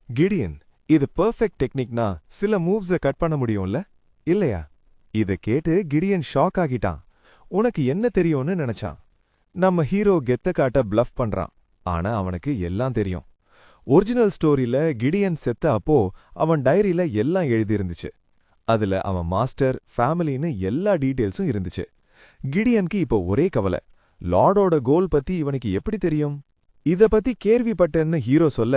Gideon, இது perfect டெக்னிக்னா சில மூவ்ஸை cut பண்ண முடியும்ல? இல்லையா? இத கேட்டு கிடியன் ஷாக் ஆகிட்டான். உனக்கு என்ன தெரியும்னு நினைச்சான். நம்ம ஹீரோ கெத்த காட்ட ப்ளஃப் பண்றான். ஆனா அவனுக்கு எல்லாம் தெரியும். ஒரிஜினல் ஸ்டோரியில கிடியன் செத்த அப்போ அவன் டைரியில எல்லாம் எழுதியிருந்துச்சு. அதுல அவன் மாஸ்டர், ஃபேமிலின்னு எல்லா டீட்டெயில்ஸும் இருந்துச்சு. கிடியனுக்கு இப்போ ஒரே கவலை, லார்டோட கோல் பத்தி இவனுக்கு எப்படி தெரியும்? இத பத்தி கேள்விப்பட்டேன்னு ஹீரோ சொல்ல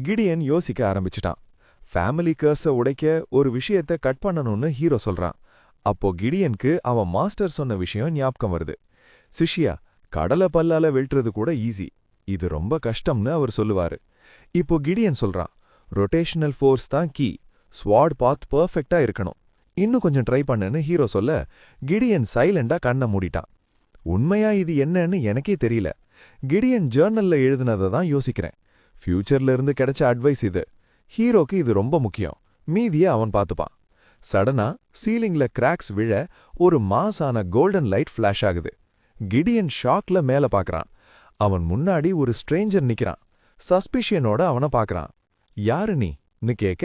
கிடியன் யோசிக்க ஆரம்பிச்சிட்டான். ஃபேமிலி கர்ஸ உடைக்க ஒரு விஷயத்த கட் பண்ணணும்னு ஹீரோ சொல்றான். அப்போ கிடியனுக்கு அவன் மாஸ்டர் சொன்ன விஷயம் ஞாபகம் வருது. சிஷ்யா, கடலை பல்லால வெல்றது கூட ஈஸி, இது ரொம்ப கஷ்டம்னு அவர் சொல்லுவாரு. இப்போ கிடியன் சொல்றான், ரொட்டேஷனல் ஃபோர்ஸ் தான் கீ, ஸ்வாட் பாத் பெர்ஃபெக்ட்டா இருக்கணும், இன்னும் கொஞ்சம் ட்ரை பண்ணுன்னு ஹீரோ சொல்ல கிடியன் சைலண்டா கண்ணை மூடிட்டான். உண்மையா இது என்னன்னு எனக்கே தெரியல. கிடியன் ஜர்னல்ல எழுதுனதை தான் யோசிக்கிறேன். ஃபியூச்சர்ல இருந்து கிடைச்ச அட்வைஸ் இது. ஹீரோக்கு இது ரொம்ப முக்கியம். மீதிய அவன் பார்த்துப்பான். சடனா சீலிங்ல கிராக்ஸ் விழ ஒரு மாஸான கோல்டன் லைட் ஃபிளாஷ் ஆகுது. கிடியன் ஷாக்ல மேல பார்க்கறான். அவன் முன்னாடி ஒரு ஸ்ட்ரேஞ்சர் நிக்கிறான். சஸ்பிஷியனோட அவனை பார்க்கறான். யாரு நீன்னு கேட்க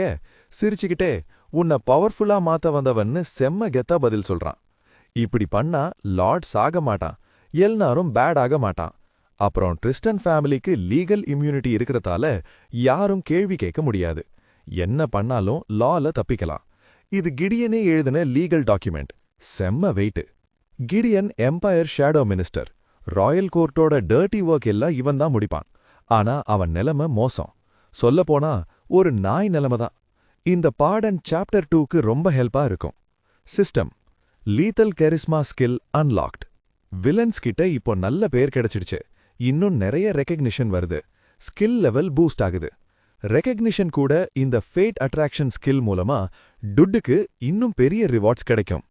சிரிச்சுக்கிட்டே, உன்னை பவர்ஃபுல்லா மாத்த வந்தவன்னு செம்ம கெத்தா பதில் சொல்றான். இப்படி பண்ணா லார்ட் சாக மாட்டான், எல்லாரும் பேட் ஆக மாட்டான். அப்புறம் ட்ரிஸ்டன் ஃபேமிலிக்கு லீகல் இம்யூனிட்டி இருக்கிறதால யாரும் கேள்வி கேட்க முடியாது. என்ன பண்ணாலும் லால தப்பிக்கலாம். இது கிடியனே எழுதின லீகல் டாக்குமெண்ட். செம்ம weight. Gideon empire shadow minister. Royal கோர்ட்டோட டர்ட்டி ஒர்க் எல்லாம் இவன் தான் முடிப்பான். ஆனா அவன் நிலைமை மோசம். சொல்லப்போனா ஒரு நாய் நிலைமை தான். இந்த பாடன் சாப்டர் 2க்கு ரொம்ப ஹெல்ப்பா இருக்கும். System lethal charisma skill unlocked. Villains கிட்ட இப்போ நல்ல பேர் கிடைச்சிடுச்சு. இன்னும் நிறைய ரெகக்னிஷன் வருது. ஸ்கில் லெவல் பூஸ்ட் ஆகுது. ரெகக்னிஷன் கூட இந்த ஃபேட் அட்ராக்ஷன் ஸ்கில் மூலமா டுட்டுக்கு இன்னும் பெரிய ரிவார்ட்ஸ் கிடைக்கும்.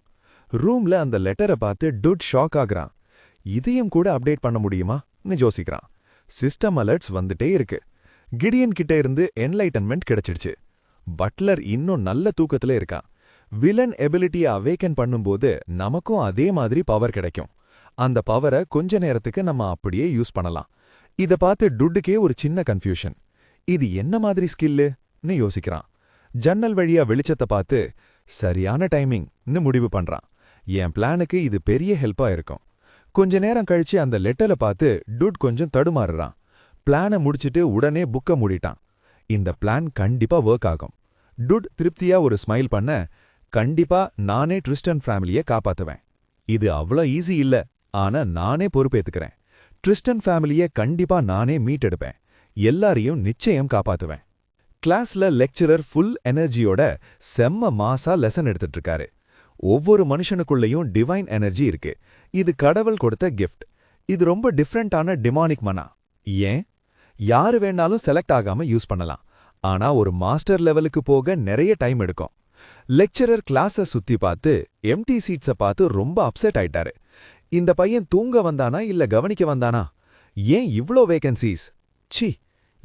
ரூம்ல அந்த லெட்டரை பார்த்து டுட் ஷாக் ஆகுறான். இதையும் கூட அப்டேட் பண்ண முடியுமான்னு யோசிக்கிறான். சிஸ்டம் அலர்ட்ஸ் வந்துட்டே இருக்கு. கிடியன் கிட்ட இருந்து என்லைட்டன்மெண்ட் கிடைச்சிடுச்சு. பட்லர் இன்னும் நல்ல தூக்கத்துல இருக்கான். வில்லன் எபிலிட்டியை அவேக்கன் பண்ணும்போது நமக்கும் அதே மாதிரி பவர் கிடைக்கும். அந்த பவரை கொஞ்ச நேரத்துக்கு நம்ம அப்படியே யூஸ் பண்ணலாம். இத பார்த்து டுட்டுக்கே ஒரு சின்ன கன்ஃபியூஷன். இது என்ன மாதிரி ஸ்கில்லுன்னு யோசிக்கிறான். ஜன்னல் வழியா வெளிச்சத்தை பார்த்து சரியான டைமிங்னு முடிவு பண்றான். என் பிளானுக்கு இது பெரிய ஹெல்ப்பா இருக்கும். கொஞ்ச நேரம் கழிச்சு அந்த லெட்டரை பார்த்து டுட் கொஞ்சம் தடுமாறுறான். பிளானை முடிச்சிட்டு உடனே புக்க மூடிட்டான். இந்த பிளான் கண்டிப்பா ஒர்க் ஆகும். டுட் திருப்தியா ஒரு ஸ்மைல் பண்ண, கண்டிப்பா நானே ட்ரிஸ்டன் ஃபேமிலியை காப்பாத்துவேன். இது அவ்வளோ ஈஸி இல்ல, ஆனா நானே பொறுப்பேத்துக்கிறேன். ட்ரிஸ்டன் ஃபேமிலியை கண்டிப்பா நானே மீட்டெடுப்பேன். எல்லாரையும் நிச்சயம் காப்பாத்துவேன். கிளாஸ்ல லெக்சரர் ஃபுல் எனர்ஜியோட செம்ம மாசா லெசன் எடுத்துட்டு இருக்காரு. ஒவ்வொரு மனுஷனுக்குள்ளேயும் டிவைன் எனர்ஜி இருக்கு. இது கடவுள் கொடுத்த கிஃப்ட். இது ரொம்ப டிஃப்ரெண்டான டிமானிக் மனா. ஏன்? யாரு வேணாலும் செலக்ட் ஆகாம யூஸ் பண்ணலாம். ஆனா ஒரு மாஸ்டர் லெவலுக்கு போக நிறைய டைம் எடுக்கும். லெக்சரர் கிளாஸ சுத்தி பார்த்து எம்டி சீட்ஸ பார்த்து ரொம்ப அப்செட் ஆயிட்டாரு. இந்த பையன் தூங்க வந்தானா இல்ல கவனிக்க வந்தானா? ஏன் இவ்ளோ வேகன்சிஸ்? சி,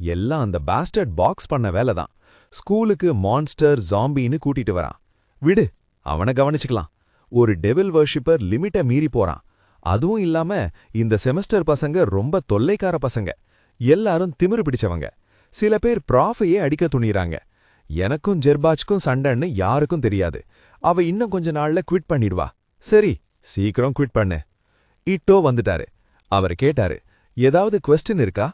எல்லாம் அந்த பாஸ்டர்ட் பாக்ஸ் பண்ண வேலை தான். ஸ்கூலுக்கு மான்ஸ்டர் ஜாம்பின்னு கூட்டிட்டு வரான். விடு, அவனை கவனிச்சுக்கலாம். ஒரு டெவில் வர்ஷிப்பர் லிமிட்ட மீறி போறான். அதுவும் இல்லாம இந்த செமஸ்டர் பசங்க ரொம்ப தொல்லைக்கார பசங்க. எல்லாரும் திமிரு பிடிச்சவங்க. சில பேர் ப்ராஃபையே அடிக்க துணிறாங்க. எனக்கும் ஜெர்பாஜ்க்கும் சண்டைன்னு யாருக்கும் தெரியாது. அவ இன்னும் கொஞ்ச நாள்ல குவிட் பண்ணிடுவா. சரி, சீக்கிரம் குவிட் பண்ணு. இட்டோ வந்துட்டாரு. அவர் கேட்டாரு, ஏதாவது குவெஸ்டின் இருக்கா?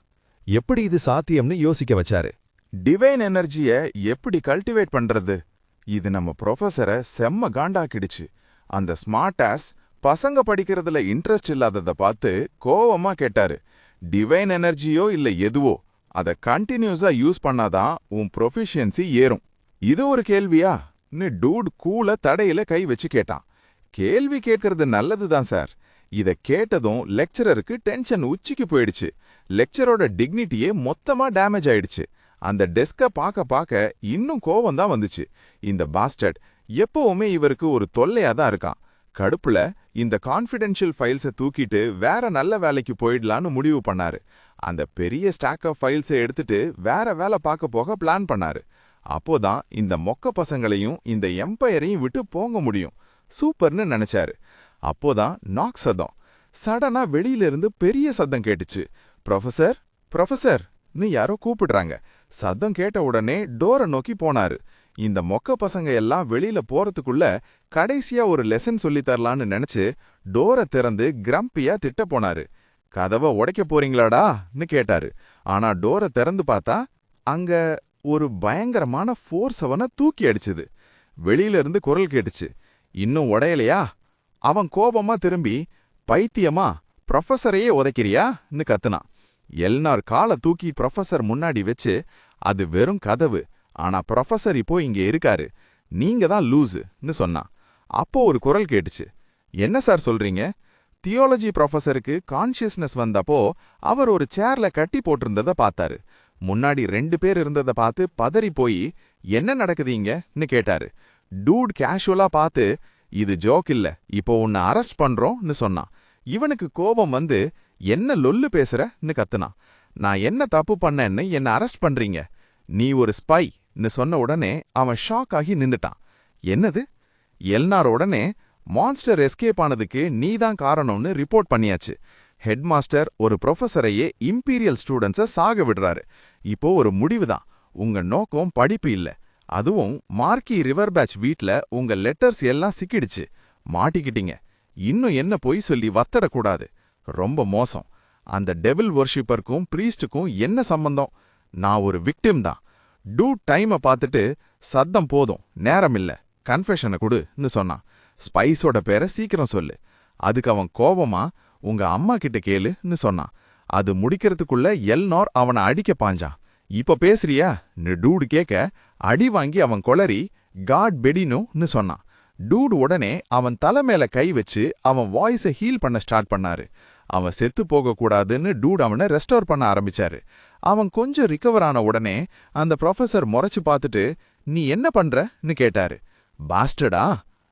எப்படி இது சாத்தியம்னு யோசிக்க வச்சாரு. டிவைன் எனர்ஜிய எப்படி கல்டிவேட் பண்றது? இது நம்ம ப்ரொஃபஸரை செம்ம காண்டாக்கிடுச்சு. அந்த ஸ்மார்ட் ஆஸ் பசங்க படிக்கிறதுல இன்ட்ரெஸ்ட் இல்லாதத பார்த்து கோவமா கேட்டாரு. டிவைன் எனர்ஜியோ இல்ல எதுவோ, அதை கண்டினியூஸா யூஸ் பண்ணாதான் உன் ப்ரொஃபிஷியன்சி ஏறும். இது ஒரு கேள்வியா?ன்னு டூட் கூல தடையில கை வச்சு கேட்டான். கேள்வி கேட்கறது நல்லதுதான் சார். இத கேட்டதும் லெக்சரருக்கு டென்ஷன் உச்சிக்கு போயிடுச்சு. லெக்சரோட டிக்னிட்டியே மொத்தமா டேமேஜ் ஆயிடுச்சு. அந்த டெஸ்க பார்க்க இன்னும் கோவம் தான் வந்துச்சு. இந்த பாஸ்டர்ட் எப்பவுமே இவருக்கு ஒரு தொல்லையா தான் இருக்கான். கடுப்புல இந்த கான்ஃபிடென்ஷியல் ஃபைல்ஸை தூக்கிட்டு வேற நல்ல வேலைக்கு போயிடலான்னு முடிவு பண்ணாரு. அந்த பெரிய ஸ்டாக் ஆஃப் ஃபைல்ஸை எடுத்துட்டு வேற வேலை பார்க்க போக பிளான் பண்ணாரு. அப்போதான் இந்த மொக்க பசங்களையும் இந்த எம்பையரையும் விட்டு போங்க முடியும். சூப்பர்னு நினைச்சாரு. அப்போதான் நாக் சத்தம். சடனா வெளியிலிருந்து பெரிய சத்தம் கேட்டுச்சு. ப்ரொஃபசர், ப்ரொஃபசர்னு யாரோ கூப்பிடுறாங்க. சத்தம் கேட்ட உடனே டோரை நோக்கி போனாரு. இந்த மொக்க பசங்க எல்லாம் வெளியில போறதுக்குள்ள கடைசியா ஒரு லெசன் சொல்லித் தரலான்னு நினைச்சு டோரை திறந்து கிரம்பியா திட்ட போனாரு. கதவை உடைக்க போறீங்களாடான்னு கேட்டாரு. ஆனா டோரை திறந்து பார்த்தா அங்க ஒரு பயங்கரமான ஃபோர்ஸ் அவனை தூக்கி அடிச்சுது. வெளியில இருந்து குரல் கேட்டுச்சு, இன்னும் உடையலையா? அவன் கோபமா திரும்பி, பைத்தியமா, ப்ரொஃபஸரையே உதைக்கிறியான்னு கத்துனான். எல்னார் காலை தூக்கி ப்ரொஃபஸர் முன்னாடி வச்சு, அது வெறும் கதவு, ஆனா ப்ரொஃபஸர் இப்போ இங்க இருக்காரு, நீங்க தான் லூசுன்னு சொன்னான். அப்போ ஒரு குரல் கேட்டுச்சு, என்ன சார் சொல்றீங்க? தியாலஜி ப்ரொஃபஸருக்கு கான்ஷியஸ்னஸ் வந்தப்போ அவர் ஒரு சேர்ல கட்டி போட்டிருந்தத பார்த்தாரு. முன்னாடி 2 பேர் இருந்தத பார்த்து பதறி போய், என்ன நடக்குதுங்கன்னு கேட்டாரு. டூட் கேஷுவலா பார்த்து, இது ஜோக் இல்ல, இப்போ உன்னை அரெஸ்ட் பண்றோம்னு சொன்னான். இவனுக்கு கோபம் வந்து, என்ன லொல்லு பேசுறன்னு கத்துனான். நான் என்ன தப்பு பண்ணேன்னு என்ன அரெஸ்ட் பண்றீங்க? நீ ஒரு ஸ்பைன்னு சொன்ன உடனே அவன் ஷாக் ஆகி நின்னுட்டான். என்னது? எல்னார் உடனே, மான்ஸ்டர் எஸ்கேப் ஆனதுக்கு நீதான் காரணம்னு ரிப்போர்ட் பண்ணியாச்சு. ஹெட் மாஸ்டர் ஒரு ப்ரொஃபஸரையே இம்பீரியல் ஸ்டூடெண்ட்ஸை சாக விடுறாரு. இப்போ ஒரு முடிவுதான். உங்க நோக்கம் படிப்பு இல்ல, அதுவும் மார்க்கி ரிவர் பேட்ச் வீட்ல உங்க லெட்டர்ஸ் எல்லாம் சிக்கிடுச்சு. மாட்டிக்கிட்டீங்க. இன்னும் என்ன பொய் சொல்லி வத்தடக்கூடாது. ரொம்ப மோசம். அந்த டெவில் வொர்ஷிப்பருக்கும் ப்ரீஸ்டுக்கும் என்ன சம்பந்தம்? நான் ஒரு விக்டிம் தான். டூட் டைமை பார்த்துட்டு, சத்தம் போதும், நேரம் இல்ல, கன்ஃபெஷனை கொடுன்னு சொன்னான். ஸ்பைஸோட பேரை சீக்கிரம் சொல்லு. அதுக்கு அவன் கோபமா, உங்க அம்மா கிட்ட கேளுன்னு சொன்னான். அது முடிக்கிறதுக்குள்ள எல்னார் அவனை அடிக்க பாஞ்சான். இப்ப பேசுறியான்னு டூடு கேட்க, அடி வாங்கி அவன் கொளறி, காட் பெடினோன்னு சொன்னான். டூடு உடனே அவன் தலை மேல கை வச்சு அவன் வாய்ஸை ஹீல் பண்ண ஸ்டார்ட் பண்ணாரு. அவன் செத்து போகக்கூடாதுன்னு டூட் அவனை ரெஸ்டோர் பண்ண ஆரம்பிச்சாரு. அவன் கொஞ்சம் ரிகவர் ஆன உடனே அந்த ப்ரொஃபஸர் முறைச்சு பார்த்துட்டு, நீ என்ன பண்றன்னு கேட்டாரு. பாஸ்டடா?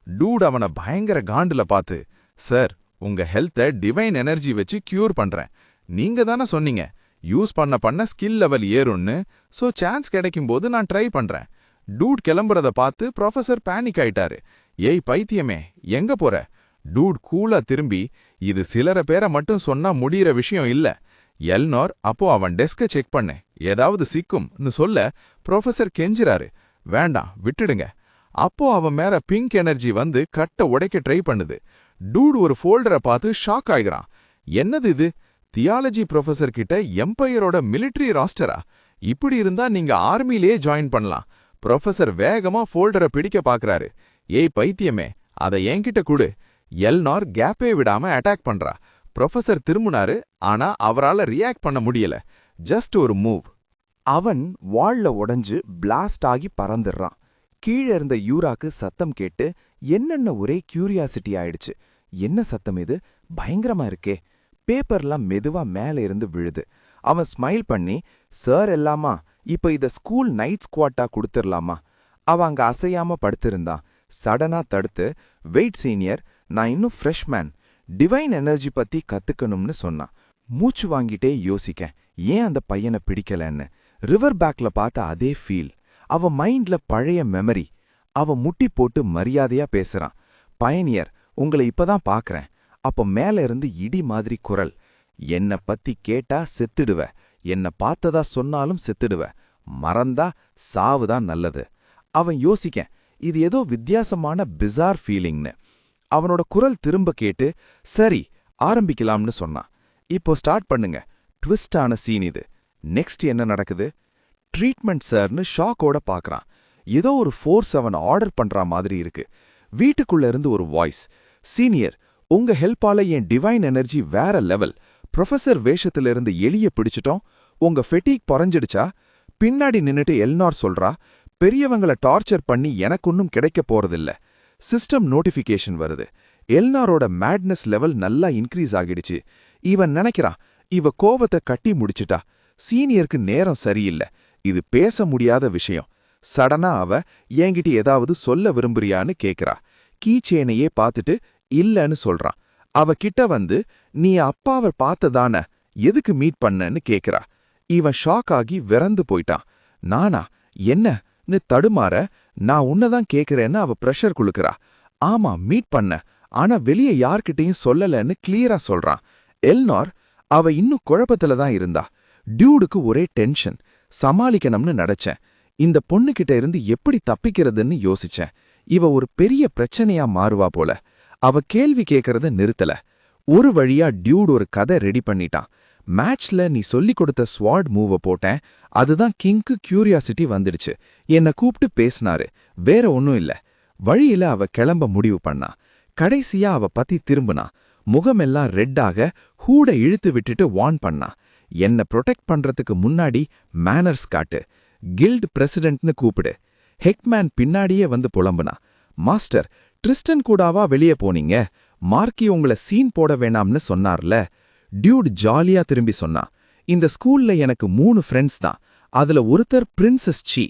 டூட் அவனை பயங்கர காண்டுல பார்த்து, சார், உங்க ஹெல்த்தை டிவைன் எனர்ஜி வச்சு கியூர் பண்றேன். நீங்க தானே சொன்னீங்க யூஸ் பண்ண பண்ண ஸ்கில் லெவல் ஏறும்னு. சோ சான்ஸ் கிடைக்கும்போது நான் ட்ரை பண்றேன். டூட் கிளம்புறத பார்த்து ப்ரொஃபஸர் பேனிக் ஆயிட்டாரு. ஏய் பைத்தியமே, எங்க போற? டூட் கூலா திரும்பி, இது சிலர பேரை மட்டும் சொன்னா முடியிற விஷயம் இல்ல. எல்னார் அப்போ அவன் டெஸ்கை செக் பண்ணு, ஏதாவது சிக்கும்னு சொல்ல ப்ரொஃபஸர் கெஞ்சுறாரு. வேண்டாம், விட்டுடுங்க. அப்போ அவன் மேல பிங்க் எனர்ஜி வந்து கட்ட உடைக்க ட்ரை பண்ணுது. டூட் ஒரு ஃபோல்டரை பார்த்து ஷாக் ஆகிறான். என்னது இது? தியாலஜி ப்ரொஃபஸர் கிட்ட எம்பையரோட மிலிட்டரி ராஸ்டரா? இப்படி இருந்தா நீங்க ஆர்மிலேயே ஜாயின் பண்ணலாம். ப்ரொஃபஸர் வேகமா ஃபோல்டரை பிடிக்க பாக்குறாரு. ஏய் பைத்தியமே, அதை என்கிட்ட குடு. எல்னார் கேப்பே விடாம அட்டாக் பண்றா. ப்ரொஃபஸர் திரும்பினாரு, ஆனா அவரால ரியாக்ட் பண்ண முடியல. ஜஸ்ட் ஒரு மூவ். அவன் வாள்ல உடைஞ்சு பிளாஸ்ட் ஆகி பறந்துடுறான். கீழே இருந்த யூராக்கு சத்தம் கேட்டு என்னென்ன ஒரே கியூரியாசிட்டி ஆயிடுச்சு. என்ன சத்தம் இது? பயங்கரமா இருக்கே. பேப்பர்லாம் மெதுவா மேல இருந்து விழுது. அவன் ஸ்மைல் பண்ணி, சார் எல்லாமா, இப்ப இத ஸ்கூல் நைட் ஸ்குவாட்டா கொடுத்துடலாமா? அவன் அங்க அசையாம படுத்திருந்தான். சடனா தடுத்து, வெயிட் சீனியர், நான் இன்னும் ஃப்ரெஷ்மேன், டிவைன் எனர்ஜி பத்தி கத்துக்கணும்னு சொன்னான். மூச்சு வாங்கிட்டே யோசிக்க, ஏன் அந்த பையனை பிடிக்கலன்னு. ரிவர் பேக்ல பார்த்த அதே ஃபீல். அவன் மைண்ட்ல பழைய மெமரி. அவன் முட்டி போட்டு மரியாதையா பேசுறான். பயனியர், உங்களை இப்பதான் பாக்குறேன். அப்ப மேல இருந்து இடி மாதிரி குரல். என்ன பத்தி கேட்டா செத்துடுவ, என்ன பார்த்ததா சொன்னாலும் செத்துடுவ, மறந்தா சாவுதான் நல்லது. அவன் யோசிக்க, இது ஏதோ வித்தியாசமான பிசார் ஃபீலிங்னு. அவனோட குரல் திரும்ப கேட்டு, சரி ஆரம்பிக்கலாம்னு சொன்னான். இப்போ ஸ்டார்ட் பண்ணுங்க. ட்விஸ்டான சீன் இது. நெக்ஸ்ட் என்ன நடக்குது? ட்ரீட்மெண்ட் சார்னு ஷாக்கோட பாக்குறான். ஏதோ ஒரு ஃபோர்ஸ் அவன் ஆர்டர் பண்ற மாதிரி இருக்கு. வீட்டுக்குள்ள இருந்து ஒரு வாய்ஸ், சீனியர், உங்க ஹெல்ப்பால என் டிவைன் எனர்ஜி வேற லெவல். ப்ரொஃபஸர் வேஷத்திலிருந்து எளிய பிடிச்சிட்டோம். உங்க ஃபெட்டிக் குறைஞ்சிடுச்சா? பின்னாடி நின்னுட்டு எல்னார் சொல்றா, பெரியவங்கள டார்ச்சர் பண்ணி எனக்கு ஒன்னும் கிடைக்க போறதில்ல. சிஸ்டம் நோட்டிஃபிகேஷன் வருது. எல்னாரோட மேட்னஸ் லெவல் நல்லா இன்க்ரீஸ் ஆகிடுச்சு. இவன் நினைக்கிறான், இவ கோவத்தை கட்டி முடிச்சிட்டா. சீனியருக்கு நேரம் சரியில்லை. இது பேச முடியாத விஷயம். சடனா அவ, என்கிட்ட ஏதாவது சொல்ல விரும்புறியான்னு கேக்குறா. கீச்சேனையே பார்த்துட்டு இல்லன்னு சொல்றான். அவ கிட்ட வந்து, நீ அப்பாவை பார்த்ததான, எதுக்கு மீட் பண்ணன்னு கேக்குறா. இவன் ஷாக் ஆகி விறந்து போயிட்டான். நானா? என்னன்னு தடுமாற, நான் உன்னதான் கேக்குறேன்னு அவ பிரஷர் குளுக்குறா. ஆமா, மீட் பண்ண, ஆனா வெளியே யார்கிட்டையும் சொல்லலன்னு கிளியரா சொல்றான். எல்னார், அவ இன்னும் குழப்பத்துல தான் இருந்தா. டியூடுக்கு ஒரே டென்ஷன். சமாளிக்கணும்னு நினைச்சேன். இந்த பொண்ணுகிட்ட இருந்து எப்படி தப்பிக்கிறதுன்னு யோசிச்சேன். இவ ஒரு பெரிய பிரச்சனையா மாறுவா போல. அவ கேள்வி கேட்கறத நிறுத்தல. ஒரு வழியா டியூட் ஒரு கதை ரெடி பண்ணிட்டான். மேட்ச்ல நீ சொல்லிக் கொடுத்த ஸ்வாட் மூவ போட்டேன். அதுதான் கிங்க்கு கியூரியாசிட்டி வந்துடுச்சு. என்னை கூப்பிட்டு பேசினாரு. வேற ஒன்னும் இல்ல. வழியில அவ கிளம்ப முடிவு பண்ணா. கடைசியா அவ பத்தி திரும்பினா. முகமெல்லாம் ரெட்டாக ஹூட இழுத்து விட்டுட்டு வார்ன் பண்ணா. என்ன ப்ரொடெக்ட் பண்றதுக்கு முன்னாடி மேனர்ஸ் காட்டு. கில்ட் பிரசிடென்ட்னு கூப்பிடு. ஹெக்மேன் பின்னாடியே வந்து புலம்புனா. மாஸ்டர், ட்ரிஸ்டன் கூடாவா வெளியே போனீங்க? மார்க்கி உங்களை சீன் போட வேணாம்னு சொன்னார்ல. டியூட் ஜாலியா திரும்பி சொன்னா. இந்த ஸ்கூல்ல எனக்கு 3 ஃப்ரெண்ட்ஸ் தான். அதுல ஒருத்தர் பிரின்சஸ் சி.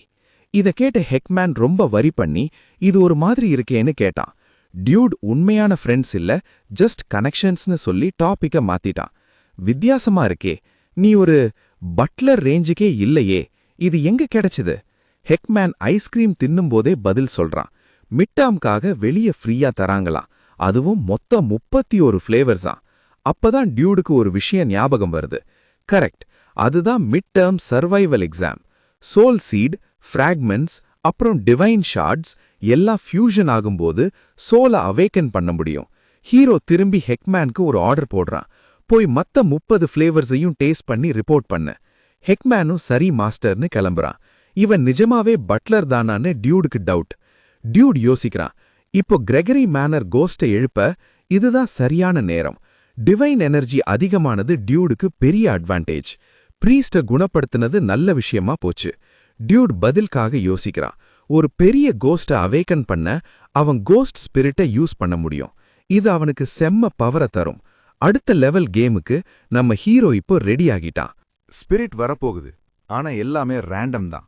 இத கேட்ட ஹெக்மேன் ரொம்ப வரி பண்ணி, இது ஒரு மாதிரி இருக்கேன்னு கேட்டான். டியூட் உண்மையான ஃப்ரெண்ட்ஸ் இல்ல, ஜஸ்ட் கனெக்ஷன்ஸ்னு சொல்லி டாபிக்க மாத்திட்டான். வித்தியாசமா இருக்கே, நீ ஒரு பட்லர் ரேஞ்சுக்கே இல்லையே, இது எங்க கிடைச்சது? ஹெக்மேன் ஐஸ்கிரீம் தின்னும்போதே பதில் சொல்றான். மிட்டாம்காக வெளிய ஃப்ரீயா தராங்களாம். அதுவும் மொத்தம் 31 ஃப்ளேவர்ஸாம். அப்பதான் டியூடுக்கு ஒரு விஷயம் ஞாபகம் வருது. கரெக்ட், அதுதான் mid term survival exam. Soul seed, fragments, அப்புறம் டிவைன் ஷார்ட்ஸ் எல்லாம் ஃபியூஷன் ஆகும்போது சோலை அவேக்கன் பண்ண முடியும். ஹீரோ திரும்பி ஹெக்மேனுக்கு ஒரு ஆர்டர் போடுறான். போய் மத்த 30 ஃப்ளேவர்ஸையும் டேஸ்ட் பண்ணி ரிப்போர்ட் பண்ணு. ஹெக்மேனும் சரி மாஸ்டர்னு கிளம்புறான். இவன் நிஜமாவே பட்லர் தானான்னு டியூடுக்கு டவுட். டியூட் யோசிக்கிறான். இப்போ கிரெகரி மேனர் கோஸ்ட்டை எழுப்ப இதுதான் சரியான நேரம். டிவைன் எனர்ஜி அதிகமானது டியூடுக்கு பெரிய அட்வான்டேஜ். ப்ரீஸ்ட குணப்படுத்தினது நல்ல விஷயமா போச்சு. டியூட் பதில்காக யோசிக்கிறான். ஒரு பெரிய கோஸ்ட்டை அவேக்கன் பண்ண அவன் கோஸ்ட் ஸ்பிரிட்டை யூஸ் பண்ண முடியும். இது அவனுக்கு செம்ம பவரை தரும். அடுத்த லெவல் கேமுக்கு நம்ம ஹீரோ இப்போ ரெடி ஆகிட்டான். ஸ்பிரிட் வரப்போகுது, ஆனா எல்லாமே ரேண்டம் தான்.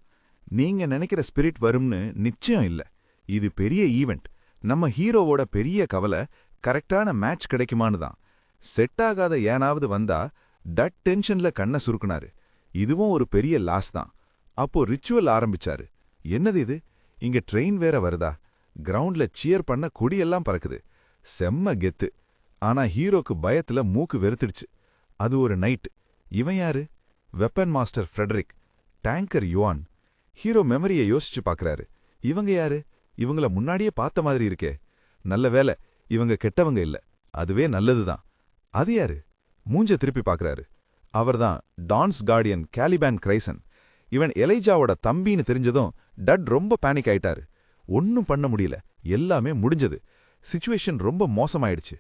நீங்க நினைக்கிற ஸ்பிரிட் வரும்னு நிச்சயம் இல்ல. இது பெரிய ஈவெண்ட். நம்ம ஹீரோவோட பெரிய கவலை கரெக்டான மேட்ச் கிடைக்குமான்னு தான். செட் ஆகாத ஏனாவது வந்தா டட் டென்ஷன்ல கண்ணை சுருக்குனாரு. இதுவும் ஒரு பெரிய லாஸ் தான். அப்போ ரிச்சுவல் ஆரம்பிச்சாரு. என்னது இது? இங்க ட்ரெயின் வேற வருதா? கிரவுண்ட்ல சியர் பண்ண கொடியெல்லாம் பறக்குது. செம்ம கெத்து. ஆனா ஹீரோக்கு பயத்துல மூக்கு வெறுத்துடுச்சு. அது ஒரு நைட். இவன் யாரு? Weapon master Frederick, tanker Yuan. Hero மெமரியை யோசிச்சு பார்க்கறாரு. இவங்க யாரு? இவங்கள முன்னாடியே பார்த்த மாதிரி இருக்கே. நல்ல வேலை, இவங்க கெட்டவங்க இல்ல. அதுவே நல்லதுதான். அது யாரு? மூஞ்ச திருப்பி பார்க்கறாரு. அவர்தான் டான்ஸ் கார்டியன் கேலிபான் கிரைசன். இவன் எலைஜாவோட தம்பின்னு தெரிஞ்சதும் டட் ரொம்ப பேனிக் ஆயிட்டாரு. ஒன்னும் பண்ண முடியல. எல்லாமே முடிஞ்சது. சிச்சுவேஷன் ரொம்ப மோசமாயிடுச்சு.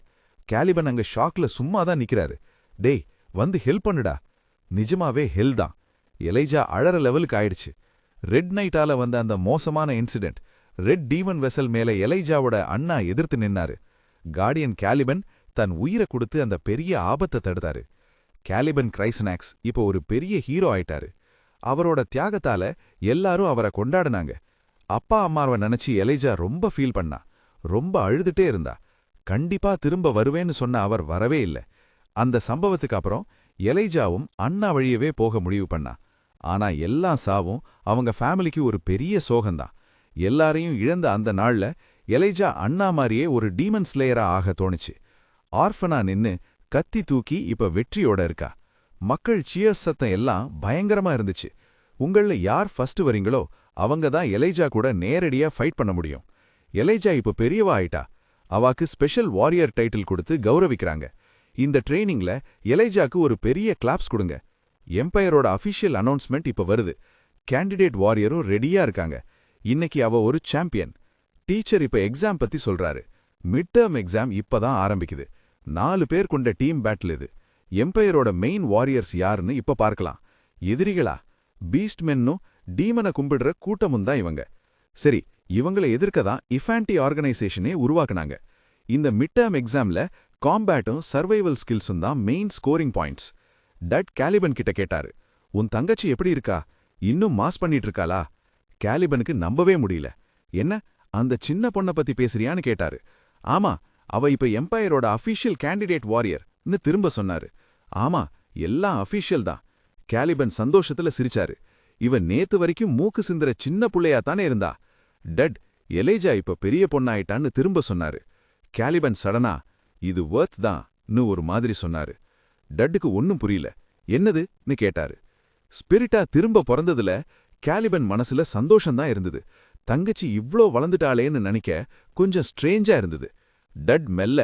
கேலிபன் அங்க ஷாக்ல சும்மாதான் நிக்கிறாரு. டேய், வந்து ஹெல்ப் பண்ணுடா. நிஜமாவே ஹெல் தான். எலைஜா அழற லெவலுக்கு ஆயிடுச்சு. ரெட் நைட்டால வந்த அந்த மோசமான இன்சிடென்ட். ரெட் டீமன் வெசல் மேல எலைஜாவோட அண்ணா எதிர்த்து நின்னாரு. கார்டியன் கேலிபன் தன் உயிரை கொடுத்து அந்த பெரிய ஆபத்தை தடுத்தாரு. கேலிபன் கிரைசனாக்ஸ் இப்போ ஒரு பெரிய ஹீரோ ஆயிட்டாரு. அவரோட தியாகத்தால எல்லாரும் அவரை கொண்டாடினாங்க. அப்பா அம்மாவை நினைச்சு எலைஜா ரொம்ப ஃபீல் பண்ணா. ரொம்ப அழுதுட்டே இருந்தா. கண்டிப்பா திரும்ப வருவேன்னு சொன்ன அவர் வரவே இல்லை. அந்த சம்பவத்துக்கு அப்புறம் எலைஜாவும் அண்ணா வழியவே போக முடிவு பண்ணா. ஆனா எல்லா சாவும் அவங்க ஃபேமிலிக்கு ஒரு பெரிய சோகம்தான். எல்லாரையும் இழந்த அந்த நாள்ல எலைஜா அண்ணா மாதிரியே ஒரு டீமன் ஸ்லேயரா ஆக தோணுச்சு. ஆர்ஃபனா நின்னு கத்தி தூக்கி இப்ப வெற்றியோட இருக்கா. மக்கள் சியர்ஸ் சத்தம் எல்லாம் பயங்கரமா இருந்துச்சு. உங்கள யார் ஃபர்ஸ்ட் வரீங்களோ அவங்க தான் எலைஜா கூட நேரடியா ஃபைட் பண்ண முடியும். எலைஜா இப்ப பெரியவா ஆயிட்டா. அவாக்கு ஸ்பெஷல் வாரியர் டைட்டில் கொடுத்து கௌரவிக்கிறாங்க. இந்த ட்ரெய்னிங்ல எலைஜாக்கு ஒரு பெரிய கிளாப்ஸ் கொடுங்க. எம்பையரோட அஃபிஷியல் அனௌன்ஸ்மெண்ட் இப்ப வருது. கேண்டிடேட் வாரியரும் ரெடியா இருக்காங்க. இன்னைக்கு அவ ஒரு சாம்பியன். டீச்சர் இப்ப எக்ஸாம் பத்தி சொல்றாரு. மிட் டேர்ம் எக்ஸாம் இப்பதான் ஆரம்பிக்குது. 4 பேர் கொண்ட டீம் பேட்டில் இது. எம்பையரோட மெயின் வாரியர்ஸ் யாருன்னு இப்ப பார்க்கலாம். எதிரிகளா? பீஸ்ட்மென்னும் டீமனை கும்பிடுற கூட்டமும் தான் இவங்க. சரி, இவங்களை எதிர்க்க தான் இஃபான்டி ஆர்கனைசேஷனே உருவாக்குனாங்க. இந்த மிட் டேர்ம் எக்ஸாம்ல காம்பேட்டும் சர்வைவல் ஸ்கில்ஸும் தான் மெயின் ஸ்கோரிங் பாயிண்ட்ஸ். டட் கேலிபன் கிட்ட கேட்டாரு, உன் தங்கச்சி எப்படி இருக்கா? இன்னும் மாஸ் பண்ணிட்டு இருக்காளா? கேலிபனுக்கு நம்பவே முடியல. என்ன, அந்த சின்ன பொண்ணை பத்தி பேசுறியான்னு கேட்டாரு. ஆமா, அவ இப்ப எம்பையரோட அஃபிஷியல் கேண்டிடேட் வாரியர்னு திரும்ப சொன்னாரு. ஆமா, எல்லாம் அஃபிஷியல் தான். கேலிபன் சந்தோஷத்துல சிரிச்சாரு. இவன் நேத்து வரைக்கும் மூக்கு சிந்துற சின்ன புள்ளையா தானே இருந்தா. டட், எலைஜா இப்ப பெரிய பொண்ணாயிட்டான்னு திரும்ப சொன்னாரு. கேலிபன் சடனா, இது வர்த் தான்னு ஒரு மாதிரி சொன்னாரு. டட்டுக்கு ஒன்னும் புரியல. என்னதுன்னு கேட்டாரு. ஸ்பிரிட்டா திரும்ப பிறந்ததுல கேலிபன் மனசுல சந்தோஷம்தான் இருந்தது. தங்கச்சி இவ்ளோ வளர்ந்துட்டாளேன்னு நினைக்க கொஞ்சம் ஸ்ட்ரேஞ்சா இருந்தது. டட் மெல்ல,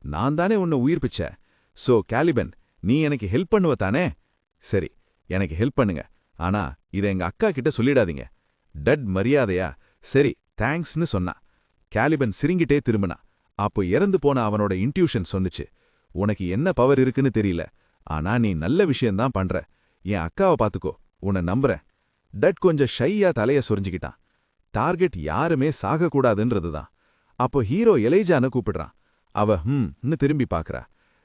நான் தானே உன்னை உயிர்ப்பிச்சேன். சோ கேலிபன், நீ எனக்கு ஹெல்ப் பண்ணுவ தானே? சரி, எனக்கு ஹெல்ப் பண்ணுங்க. ஆனா இதை எங்க அக்கா கிட்ட சொல்லிடாதீங்க. டட் மரியாதையா சரி தேங்க்ஸ்னு சொன்னா. கேலிபன் சிரிங்கிட்டே திரும்பினா. அப்போ இறந்து போன அவனோட இன்ட்யூஷன் சொன்னுச்சு, உனக்கு என்ன பவர் இருக்குன்னு தெரியல, ஆனா நீ நல்ல விஷயம்தான் பண்ற. என் அக்காவை பாத்துக்கோ, உன்னை நம்புறேன். டட் கொஞ்சம் ஷையா தலைய சொரிஞ்சுக்கிட்டான். டார்கெட் யாருமே சாகக்கூடாதுன்றதுதான். அப்போ ஹீரோ எலைஜான்னு கூப்பிடுறான். அவ ன்னு திரும்பி பாக்குறா.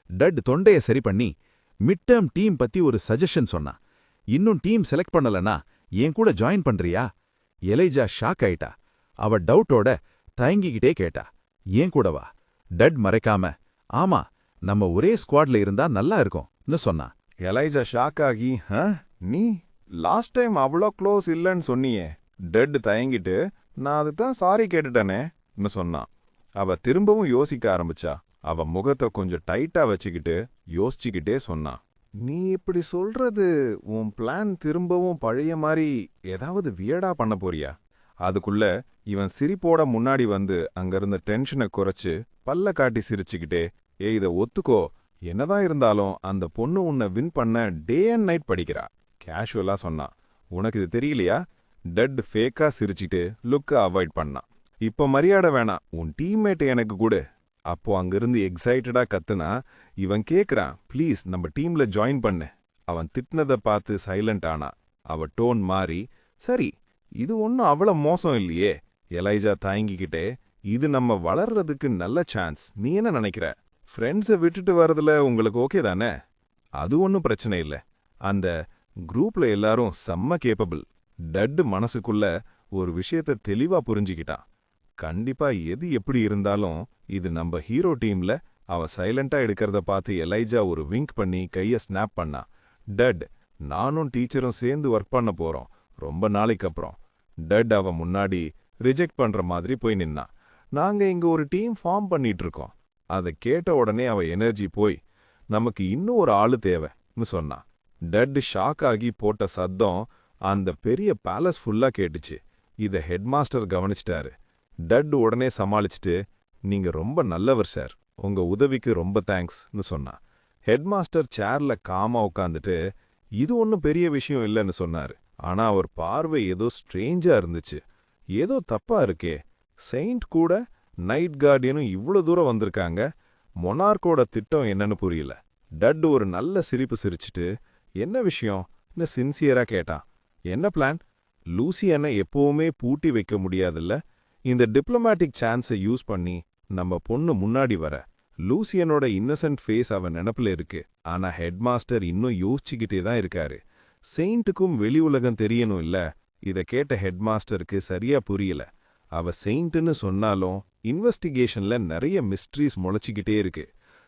டட் தொண்டைய சரி பண்ணி மிட் டேர்ம் டீம் பத்தி ஒரு சஜஷன் சொன்னா. இன்னும் டீம் செலக்ட் பண்ணலனா என் கூட ஜாயின் பண்றியா? எலைஜா ஷாக் ஆயிட்டா. அவ டவுட்டோட தயங்கிக்கிட்டே கேட்டா, ஏன் கூடவா? டட் மறைக்காம, ஆமா, நம்ம ஒரே ஸ்குவாட்ல இருந்தா நல்லா இருக்கும்னு சொன்னா. எலைஜா ஷாக் ஆகி, நீ லாஸ்ட் டைம் அவ்வளோ க்ளோஸ் இல்லைன்னு சொன்னியே. டெட் தயங்கிட்டு, நான் அதுதான் சாரி கேட்டுட்டேனேன்னு சொன்னான். அவ திரும்பவும் யோசிக்க ஆரம்பிச்சா. அவ முகத்தை கொஞ்சம் டைட்டா வச்சுக்கிட்டு யோசிச்சுக்கிட்டே சொன்னான், நீ இப்படி சொல்றது உன் பிளான் திரும்பவும் பழைய மாதிரி ஏதாவது வியர்டா பண்ண போறியா? அதுக்குள்ள இவன் சிரிப்போட முன்னாடி வந்து அங்கிருந்த டென்ஷனை குறைச்சு பல்ல காட்டி சிரிச்சுக்கிட்டே, இத ஒத்துக்கோ, என்னதான் இருந்தாலும் அந்த பொண்ணு உன்னை வின் பண்ண டே அண்ட் நைட் படிக்கிறா கேஷுவலா சொன்னான். உனக்கு இது தெரியலையா? டெட் ஃபேக்கா சிரிச்சுட்டு லுக்க அவாய்ட் பண்ணான். இப்ப மரியாதை வேணாம், உன் டீம்மேட் எனக்கு கொடு. அப்போ அங்கிருந்து எக்ஸைட்டடா கத்துனா, இவன் கேக்குறான், ப்ளீஸ் நம்ம டீம்ல ஜாயின் பண்ணு. அவன் திட்டினதை பார்த்து சைலண்ட் ஆனா. அவ டோன் மாறி, சரி, இது ஒன்னும் அவ்வளவு மோசம் இல்லையே. எலைஜா தயங்கிக்கிட்டே, இது நம்ம வளர்றதுக்கு நல்ல சான்ஸ், நீ என்ன நினைக்கிற? ஃப்ரெண்ட்ஸை விட்டுட்டு வரதுல உங்களுக்கு ஓகே தானே? அது ஒன்றும் பிரச்சனை இல்லை. அந்த குரூப்ல எல்லாரும் செம்ம கேப்பபிள். டட் மனசுக்குள்ள ஒரு விஷயத்த தெளிவா புரிஞ்சுக்கிட்டான். கண்டிப்பா எது எப்படி இருந்தாலும் இது நம்ம ஹீரோ டீம்ல. அவ சைலண்டா எடுக்கிறத பார்த்து எலைஜா ஒரு விங்க் பண்ணி கைய ஸ்னாப் பண்ணா. டட், நானும் டீச்சரும் சேர்ந்து ஒர்க் பண்ண போறோம், ரொம்ப நாளைக்கு அப்புறம். டட் அவ முன்னாடி ரிஜெக்ட் பண்ற மாதிரி போய் நின்னா. நாங்க இங்க ஒரு டீம் ஃபார்ம் பண்ணிட்டு இருக்கோம். அதை கேட்ட உடனே அவ எனர்ஜி போய், நமக்கு இன்னும் ஒரு ஆளு தேவைன்னு சொன்னா. டட் ஷாக் ஆகி போட்ட சத்தம் அந்த பெரிய பேலஸ் ஃபுல்லா கேட்டுச்சு. இத ஹெட்மாஸ்டர் கவனிச்சிட்டாரு. டட் உடனே சமாளிச்சுட்டு, நீங்க ரொம்ப நல்லவர் சார், உங்க உதவிக்கு ரொம்ப தேங்க்ஸ்னு சொன்னா. ஹெட்மாஸ்டர் சேர்ல காமா உட்காந்துட்டு, இது ஒன்றும் பெரிய விஷயம் இல்லைன்னு சொன்னாரு. ஆனா அவர் பார்வை ஏதோ ஸ்ட்ரேஞ்சா இருந்துச்சு. ஏதோ தப்பா இருக்கே, செயின்ட் கூட நைட் கார்டியனும் இவ்வளவு தூரம் வந்திருக்காங்க. மொனார்க்கோட திட்டம் என்னன்னு புரியல. டட் ஒரு நல்ல சிரிப்பு சிரிச்சுட்டு, என்ன விஷயம்னு சின்சியரா கேட்டான். என்ன பிளான்? லூசியனை எப்பவுமே பூட்டி வைக்க முடியாதுல்ல. இந்த டிப்ளமேட்டிக் சான்ஸை யூஸ் பண்ணி நம்ம பொண்ணு முன்னாடி வர. லூசியனோட இன்னசென்ட் ஃபேஸ் அவன் நினப்புல இருக்கு. ஆனா ஹெட்மாஸ்டர் இன்னும் யோசிச்சுக்கிட்டே தான் இருக்காரு. செயின்ட்டுக்கும் வெளி உலகம் தெரியணும் இல்ல. இத கேட்ட ஹெட்மாஸ்டருக்கு சரியா புரியல. அவ செயின்ட்னு சொன்னாலும் இன்வெஸ்டிகேஷன்ல நிறைய மிஸ்ட்ரீஸ் முளைச்சிக்கிட்டே இருக்கு.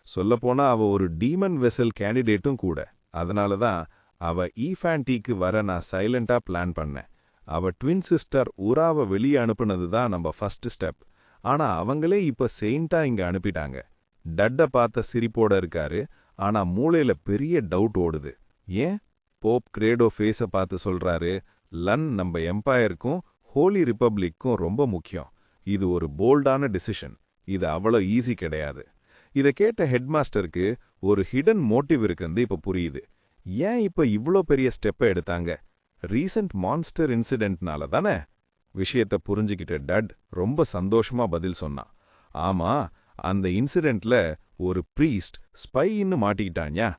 சொல்லப்போனா அவ ஒரு டீமன் வெசல் கேண்டிடேட்டும் கூட. அதனால தான் அவ ஈஃபான்டிக்கு வர நான் சைலண்டா பிளான் பண்ணேன். அவ ட்வின் சிஸ்டர் உராவை வெளியே அனுப்புனது தான் நம்ம ஃபர்ஸ்ட் ஸ்டெப். ஆனா அவங்களே இப்ப செயின்ட்டா இங்க அனுப்பிட்டாங்க. டட்ட பார்த்த சிரிப்போட இருக்காரு. ஆனா மூளையில பெரிய டவுட் ஓடுது. ஏன்? போப் கிரேடோ ஃபேஸ பார்த்து சொல்றாரு, லன் நம்ம எம்பையருக்கும் ஹோலி ரிப்பப்ளிக்கும் ரொம்ப முக்கியம். இது ஒரு போல்டான டிசிஷன். இது அவ்வளோ ஈஸி கிடையாது. இத கேட்ட ஹெட்மாஸ்டருக்கு ஒரு ஹிடன் மோட்டிவ் இருக்குன்னு இப்ப புரியுது. ஏன் இப்ப இவ்ளோ பெரிய ஸ்டெப்பை எடுத்தாங்க? ரீசன்ட் மான்ஸ்டர் இன்சிடென்ட்னால தானே? விஷயத்த புரிஞ்சுக்கிட்ட டட் ரொம்ப சந்தோஷமா பதில் சொன்னான். ஆமா, அந்த இன்சிடென்ட்ல ஒரு ப்ரீஸ்ட் ஸ்பைன்னு மாட்டிக்கிட்டான்யா.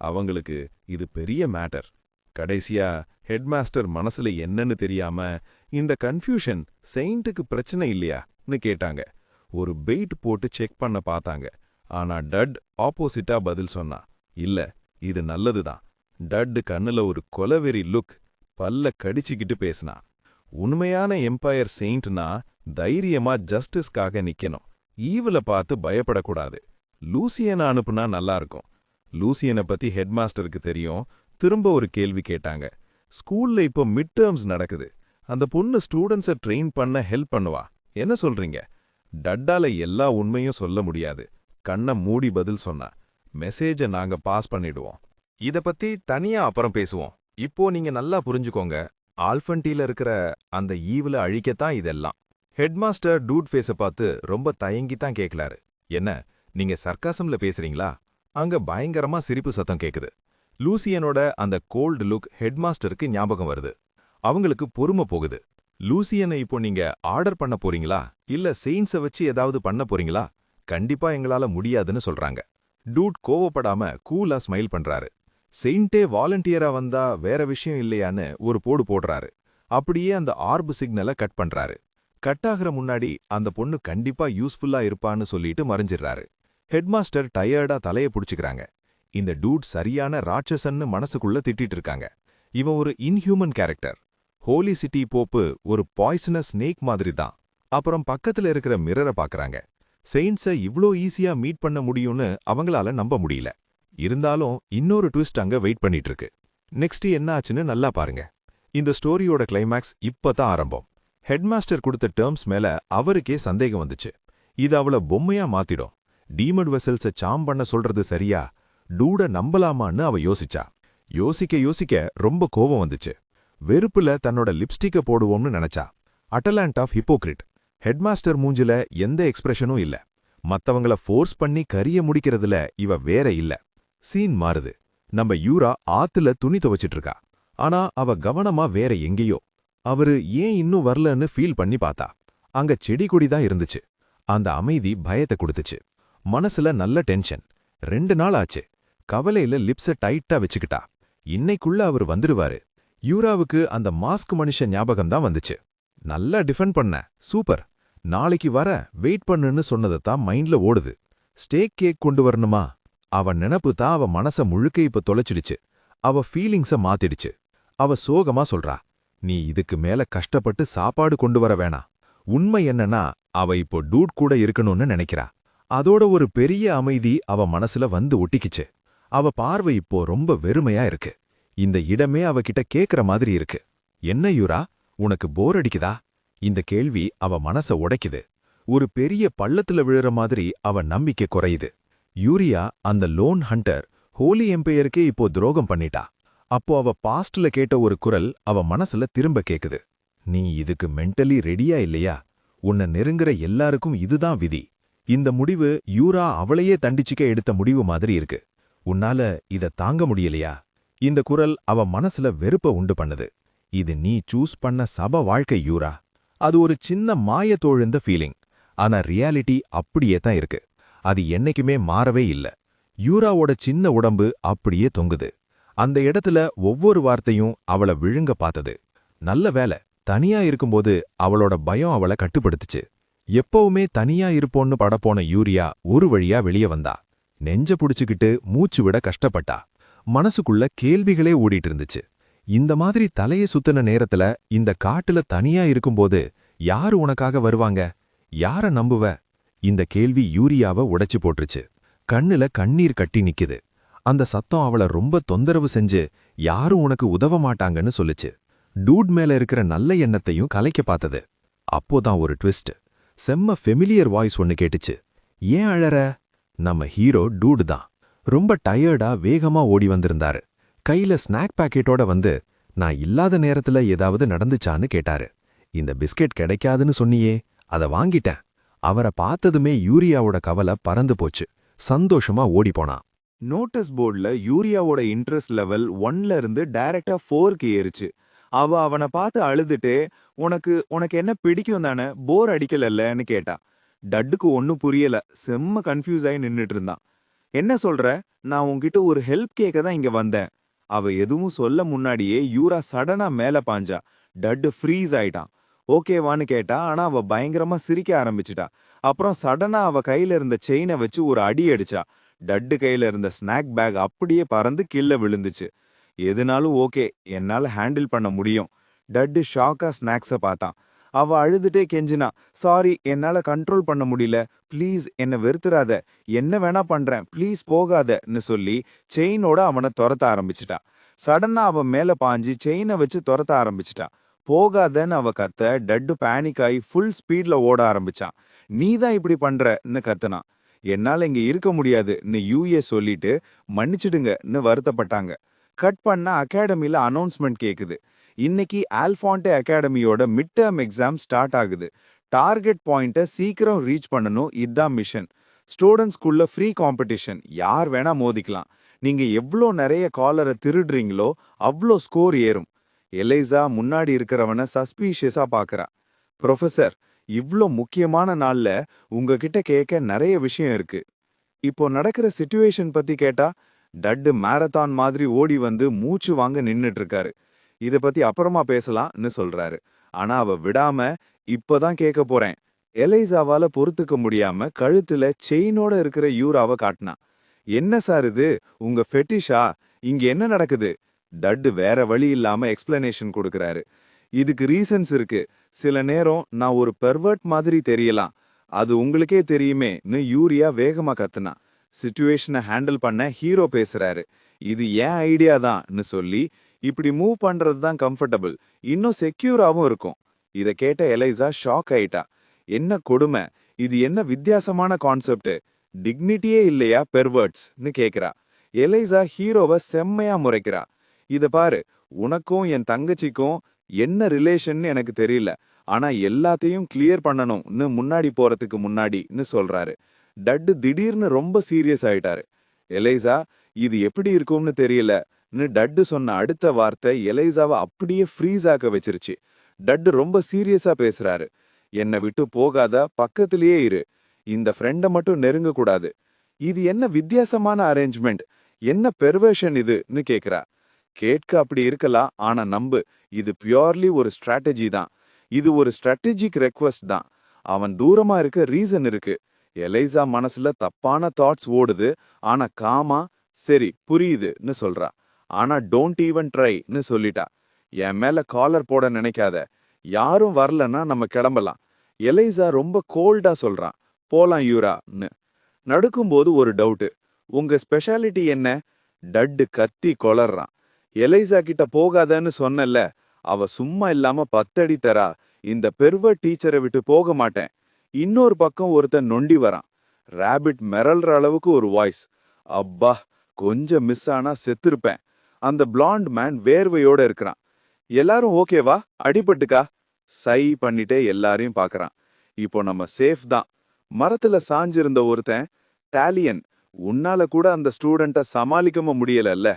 அவங்களுக்கு இது பெரிய மேட்டர். கடைசியா ஹெட்மாஸ்டர் மனசுல என்னன்னு தெரியாம, இந்த கன்ஃபியூஷன் செயின்ட்டுக்கு பிரச்சனை இல்லையான்னு கேட்டாங்க. ஒரு பெயிட் போட்டு செக் பண்ண பார்த்தாங்க. ஆனா டட் ஆப்போசிட்டா பதில் சொன்னா, இல்ல, இது நல்லதுதான். டட் கண்ணுல ஒரு கொலவெறி லுக், பல்ல கடிச்சுக்கிட்டு பேசினா. உண்மையான எம்பையர் செயின்ட்னா தைரியமா ஜஸ்டிஸ்காக நிக்கணும். ஈவில பார்த்து பயப்படக்கூடாது. லூசியனை அனுப்புனா நல்லா இருக்கும். லூசியனை பத்தி ஹெட்மாஸ்டருக்கு தெரியும். திரும்ப ஒரு கேள்வி கேட்டாங்க. ஸ்கூல்ல இப்போ மிட் டேர்ம்ஸ் நடக்குது. அந்த பொண்ணு ஸ்டூடெண்ட்ஸை ட்ரெயின் பண்ண ஹெல்ப் பண்ணுவா. என்ன சொல்றீங்க? டட்டால எல்லா உண்மையும் சொல்ல முடியாது. கண்ணை மூடி பதில் சொன்னா. மெசேஜை நாங்க பாஸ் பண்ணிடுவோம். இத பத்தி தனியா அப்புறம் பேசுவோம். இப்போ நீங்க நல்லா புரிஞ்சுக்கோங்க, ஆல்ஃபன்டீல இருக்கிற அந்த ஈவில அழிக்கத்தான் இதெல்லாம். ஹெட்மாஸ்டர் டூட் ஃபேஸ பார்த்து ரொம்ப தயங்கி தான் கேட்கலாரு. என்ன, நீங்க சர்க்காசம்ல பேசுறீங்களா? அங்க பயங்கரமா சிரிப்பு சத்தம் கேக்குது. லூசியனோட அந்த கோல்டு லுக் ஹெட்மாஸ்டருக்கு ஞாபகம் வருது. அவங்களுக்கு பொறுமை போகுது. லூசியனை இப்போ நீங்க ஆர்டர் பண்ண போறீங்களா, இல்ல செயின்ஸ வச்சு ஏதாவது பண்ண போறீங்களா? கண்டிப்பா எங்களால முடியாதுன்னு சொல்றாங்க. டூட் கோவப்படாம கூலா ஸ்மைல் பண்றாரு. செயின்ட்டே வாலண்டியரா வந்தா வேற விஷயம் இல்லையான்னு ஒரு போடு போடுறாரு. அப்படியே அந்த ஆர்பு சிக்னலை கட் பண்றாரு. கட் ஆகுற முன்னாடி அந்த பொண்ணு கண்டிப்பா யூஸ்ஃபுல்லா இருப்பான்னு சொல்லிட்டு மறைஞ்சிடுறாரு. ஹெட்மாஸ்டர் டயர்டா தலைய புடிச்சுக்கிறாங்க. இந்த டூட் சரியான ராட்சசன்னு மனசுக்குள்ள திட்டிட்டு இருக்காங்க. இவன் ஒரு inhuman character. Holy city pope ஒரு பாய்சனஸ் ஸ்னேக் மாதிரி தான். அப்புறம் பக்கத்துல இருக்கிற மிரரை பாக்குறாங்க. செயின்ஸை இவ்ளோ ஈஸியா மீட் பண்ண முடியும்னு அவங்களால நம்ப முடியல. இருந்தாலும் இன்னொரு ட்விஸ்ட் அங்க வெயிட் பண்ணிட்டு இருக்கு. நெக்ஸ்ட் என்ன ஆச்சுன்னு நல்லா பாருங்க. இந்த ஸ்டோரியோட கிளைமேக்ஸ் இப்பதான் ஆரம்பம். ஹெட்மாஸ்டர் கொடுத்த டேர்ம்ஸ் மேல அவருக்கே சந்தேகம் வந்துச்சு. இது அவள பொம்மையா மாத்திடும். டீமட் வெசல்ஸ சாம் பண்ண சொல்றது சரியா, டூட நம்பலாமான்னு அவ யோசிச்சா. யோசிக்க யோசிக்க ரொம்ப கோபம் வந்துச்சு. வெறுப்புல தன்னோட லிப்ஸ்டிக்க போடுவோம்னு நினைச்சா. அட்டலாண்ட் ஆஃப் ஹிப்போக்ரிட். ஹெட்மாஸ்டர் மூஞ்சில எந்த எக்ஸ்பிரஷனும் இல்ல. மத்தவங்கள ஃபோர்ஸ் பண்ணி கரிய முடிக்கிறதுல இவ வேற இல்ல. சீன் மாறுது. நம்ம யூரா ஆத்துல துணி துவச்சிட்டு இருக்கா. ஆனா அவ கவனமா வேற எங்கேயோ. அவரு ஏன் இன்னும் வரலன்னு ஃபீல் பண்ணி பார்த்தா. அங்க செடி கொடிதான் இருந்துச்சு. அந்த அமைதி பயத்தை கொடுத்துச்சு. மனசுல நல்ல டென்ஷன். 2 நாள் ஆச்சு. கவலையில லிப்ஸ டைட்டா வச்சுக்கிட்டா. இன்னைக்குள்ள அவர் வந்துருவாரு. யூராவுக்கு அந்த மாஸ்க் மனுஷன் ஞாபகம்தான் வந்துச்சு. நல்லா டிஃபெண்ட் பண்ண, சூப்பர். நாளைக்கு வர வெயிட் பண்ணுன்னு சொன்னதைத்தான் மைண்ட்ல ஓடுது. ஸ்டேக் கேக் கொண்டு வரணுமா? அவ நினப்பு தான் அவ மனச முழுக்க இப்ப தொலைச்சிடுச்சு. அவ ஃபீலிங்ஸ மாத்திடுச்சு. அவ சோகமா சொல்றா, நீ இதுக்கு மேல கஷ்டப்பட்டு சாப்பாடு கொண்டு வர வேணாம். உண்மை என்னன்னா, அவ இப்போ டூட் கூட இருக்கணும்னு நினைக்கிறா. அதோட ஒரு பெரிய அமைதி அவ மனசுல வந்து ஒட்டிக்கிச்சு. அவ பார்வை இப்போ ரொம்ப வெறுமையா இருக்கு. இந்த இடமே அவகிட்ட கேக்குற மாதிரி இருக்கு. என்ன யூரா, உனக்கு போர் அடிக்குதா? இந்த கேள்வி அவ மனச உடைக்குது. ஒரு பெரிய பள்ளத்துல விழுற மாதிரி அவ நம்பிக்கை குறையுது. யூரியா, அந்த லோன் ஹண்டர், ஹோலி எம்பையருக்கே இப்போ துரோகம் பண்ணிட்டா. அப்போ அவ பாஸ்ட்ல கேட்ட ஒரு குரல் அவ மனசுல திரும்ப கேக்குது. நீ இதுக்கு மென்டலி ரெடியா இல்லையா? உன்னை நெருங்குற எல்லாருக்கும் இதுதான் விதி. இந்த முடிவு யூரா அவளையே தண்டிச்சுக்க எடுத்த முடிவு மாதிரி இருக்கு. உன்னால இத தாங்க முடியலையா? இந்த குரல் அவ மனசுல வெறுப்ப உண்டு பண்ணுது. இது நீ சூஸ் பண்ண சப வாழ்க்கை யூரா. அது ஒரு சின்ன மாயத்தோழுந்த ஃபீலிங். ஆனா ரியாலிட்டி அப்படியே தான் இருக்கு. அது என்னைக்குமே மாறவே இல்ல. யூராவோட சின்ன உடம்பு அப்படியே தொங்குது. அந்த இடத்துல ஒவ்வொரு வார்த்தையும் அவள விழுங்க பார்த்தது. நல்ல வேலை, தனியா இருக்கும்போது அவளோட பயம் அவளை கட்டுப்படுத்துச்சு. எப்பவுமே தனியா இருப்போன்னு படப்போன யூரியா ஒரு வழியா வெளிய வந்தா. நெஞ்ச புடிச்சுக்கிட்டு மூச்சு விட கஷ்டப்பட்டா. மனசுக்குள்ள கேள்விகளே ஓடிட்டு இருந்துச்சு. இந்த மாதிரி தலைய சுத்தின நேரத்துல இந்த காட்டுல தனியா இருக்கும்போது யாரு உனக்காக வருவாங்க? யார நம்புவ? இந்த கேள்வி யூரியாவ உடைச்சு போட்டுருச்சு. கண்ணுல கண்ணீர் கட்டி நிக்குது. அந்த சத்தம் அவள ரொம்ப தொந்தரவு செஞ்சு யாரும் உனக்கு உதவ மாட்டாங்கன்னு சொல்லுச்சு. டூட் மேல இருக்கிற நல்ல எண்ணத்தையும் கலைக்க பார்த்தது. அப்போதான் ஒரு ட்விஸ்ட். செம்ம ஃபெமிலியர் வாய்ஸ் ஒன்னு கேட்டுச்சு. ஏன் அழற? நம்ம ஹீரோ டூட் தான். ரொம்ப டயர்டா வேகமா ஓடி வந்திருந்தாரு. கையில ஸ்நாக் பாக்கெட்டோட வந்து, நான் இல்லாத நேரத்துல ஏதாவது நடந்துச்சான்னு கேட்டாரு. இந்த பிஸ்கெட் கிடைக்காதுன்னு சொன்னியே, அத வாங்கிட்டேன். அவரை பார்த்ததுமே யூரியாவோட கவலை பறந்து போச்சு. சந்தோஷமா ஓடிப்போனான். நோட்டீஸ் போர்டுல யூரியாவோட இன்ட்ரெஸ்ட் லெவல் 1ல இருந்து டைரக்டா 4க்கு ஏறிச்சு. அவனை பார்த்து அழுதுட்டே, உனக்கு என்ன பிடிக்கும் தானே, போர் அடிக்கலன்னு கேட்டா. டட்டுக்கு ஒன்னும் புரியல. செம்ம கன்ஃபியூஸ் ஆகி நின்னுட்டு இருந்தான். என்ன சொல்ற? நான் உன்கிட்ட ஒரு ஹெல்ப் கேட்க தான் இங்க வந்தேன். அவ எதுவும் சொல்ல முன்னாடியே யூரா சடனா மேல பாஞ்சா. டட்டு ஃப்ரீஸ் ஆயிட்டான். ஓகேவான்னு கேட்டா, ஆனா அவ பயங்கரமா சிரிக்க ஆரம்பிச்சிட்டா. அப்புறம் சடனா அவ கையில இருந்த செயினை வச்சு ஒரு அடி அடிச்சா. டட்டு கையில இருந்த ஸ்நாக் பேக் அப்படியே பறந்து கீழே விழுந்துச்சு. எதுனாலும் ஓகே, என்னால ஹேண்டில் பண்ண முடியும். டட்டு ஷாக்கா ஸ்நாக்ஸ பார்த்தான். அவ அழுதுட்டே கெஞ்சினா, சாரி, என்னால கண்ட்ரோல் பண்ண முடியல, ப்ளீஸ் என்ன வெறுத்துறாத, என்ன வேணா பண்றேன், ப்ளீஸ் போகாதன்னு சொல்லி செயினோட அவனை துரத்த ஆரம்பிச்சிட்டா. சடனா அவன் மேல பாஞ்சு செயினை வச்சு துரத்த ஆரம்பிச்சிட்டா. போகாதன்னு அவ கத்த, டட்டு பேனிக் ஆகி ஃபுல் ஸ்பீட்ல ஓட ஆரம்பிச்சான். நீதான் இப்படி பண்றன்னு கத்துனான். என்னால இங்க இருக்க முடியாதுன்னு யூஏ சொல்லிட்டு மன்னிச்சிடுங்கன்னு வருத்தப்பட்டாங்க. கட் பண்ண அகாடமில அனௌன்ஸ்மெண்ட் கேக்குது. இன்னைக்கு ஆல்ஃபான்டே அகாடமியோட மிட் டேர்ம் எக்ஸாம் ஸ்டார்ட் ஆகுது. டார்கெட் பாயிண்ட்டை சீக்கிரம் ரீச் பண்ணணும், இதான் மிஷன். ஸ்டூடெண்ட்ஸ்குள்ள ஃப்ரீ காம்படிஷன், யார் வேணா மோதிக்கலாம். நீங்க எவ்ளோ நிறைய காலரை திருடுறீங்களோ அவ்ளோ ஸ்கோர் ஏறும். எலைசா முன்னாடி இருக்கிறவன சஸ்பீஷியஸா பாக்குறா. ப்ரொஃபசர், இவ்ளோ முக்கியமான நாள்ல உங்ககிட்ட கேட்க நிறைய விஷயம் இருக்கு. இப்போ நடக்கிற சிச்சுவேஷன் பத்தி கேட்டா டட்டு மாரத்தான் மாதிரி ஓடி வந்து மூச்சு வாங்க நின்னுட்டு இருக்காரு. இத பத்தி அப்புறமா பேசலாம்னு சொல்றாரு. ஆனா அவ விடாம, இப்பதான் கேட்க போறேன். எலைசாவால பொறுத்துக்க முடியாம கழுத்துல செயினோட இருக்கிற யூராவை காட்டினா. என்ன சார் இது, உங்க ஃபெட்டிஷா? இங்க என்ன நடக்குது? டட்டு வேற வழி இல்லாம எக்ஸ்பிளனேஷன் கொடுக்கறாரு. இதுக்கு ரீசன்ஸ் இருக்கு. சில நேரம் நான் ஒரு பெர்வர்ட் மாதிரி தெரியலாம். அது உங்களுக்கே தெரியுமேன்னு யூரியா வேகமா கத்துனா. சிச்சுவேஷனை ஹேண்டில் பண்ண ஹீரோ பேசுறாரு. இது ஏன் ஐடியா தான்னு சொல்லி, இப்படி மூவ் பண்றது தான் கம்ஃபர்டபுள், இன்னும் செக்யூராவும் இருக்கும். இத கேட்ட எலைசா ஷாக் ஆயிட்டா. என்ன கொடுமை, இது என்ன வித்தியாசமான கான்செப்ட், டிக்னிட்டியே இல்லையா பெர்வர்ட்ஸ்னு கேக்குறா. எலைசா ஹீரோவை செம்மையா முறைக்கிறா. இத பாரு, உனக்கும் என் தங்கச்சிக்கும் என்ன ரிலேஷன் எனக்கு தெரியல, ஆனா எல்லாத்தையும் கிளியர் பண்ணணும்னு முன்னாடி போறதுக்கு முன்னாடின்னு சொல்றாரு. டட்டு திடீர்னு ரொம்ப சீரியஸ் ஆயிட்டாரு. எலைசா, இது எப்படி இருக்கும்னு தெரியலன்னு டட்டு சொன்ன அடுத்த வார்த்தை எலைசாவை அப்படியே ஃப்ரீஸ் ஆக்க வச்சிருச்சு. டட்டு ரொம்ப சீரியஸா பேசுறாரு. என்னை விட்டு போகாத, பக்கத்திலேயே இரு. இந்த ஃப்ரெண்டை மட்டும் நெருங்க கூடாது. இது என்ன வித்தியாசமான அரேஞ்ச்மெண்ட், என்ன பெர்வர்ஷன் இதுன்னு கேக்குறா. கேட்க அப்படி இருக்கலாம், ஆனா நம்பு, இது பியூர்லி ஒரு ஸ்ட்ராட்டஜி தான். இது ஒரு ஸ்ட்ராட்டஜிக் ரெக்வெஸ்ட் தான். அவன் தூரமா இருக்க ரீசன் இருக்கு. எலைசா மனசுல தப்பான தாட்ஸ் ஓடுது, ஆனா காமா சரி புரியுதுன்னு சொல்றா. ஆனா டோன்ட் ஈவன் ட்ரைன்னு சொல்லிட்டா. என் மேல காலர் போட நினைக்காத, யாரும் வரலன்னா நம்ம கிளம்பலாம். எலைசா ரொம்ப கோல்டா சொல்றான், போலாம் யூரான்னு. நடக்கும்போது ஒரு டவுட்டு, உங்க ஸ்பெஷாலிட்டி என்ன? டட்டு கத்தி கொளறான். எலைசா கிட்ட போகாதன்னு சொன்னல, அவ சும்மா இல்லாம 10 அடி தரா. இந்த பெர்வர்ட் டீச்சரை விட்டு போக மாட்டேன். இன்னொரு பக்கம் ஒருத்தன் நொண்டி வரான். ராபிட் மிரள்ற அளவுக்கு ஒரு வாய்ஸ். அப்பா, கொஞ்சம் மிஸ் ஆனா செத்துருப்பேன். அந்த பிளாண்ட் மேன் வேர்வையோட இருக்கிறான். எல்லாரும் ஓகேவா, அடிபட்டுக்கா? சை பண்ணிட்டே எல்லாரையும் பாக்குறான். இப்போ நம்ம சேஃப் தான். மரத்துல சாஞ்சிருந்த ஒருத்தன், டாலியன், உன்னால கூட அந்த ஸ்டூடெண்ட்டை சமாளிக்க முடியலல்ல.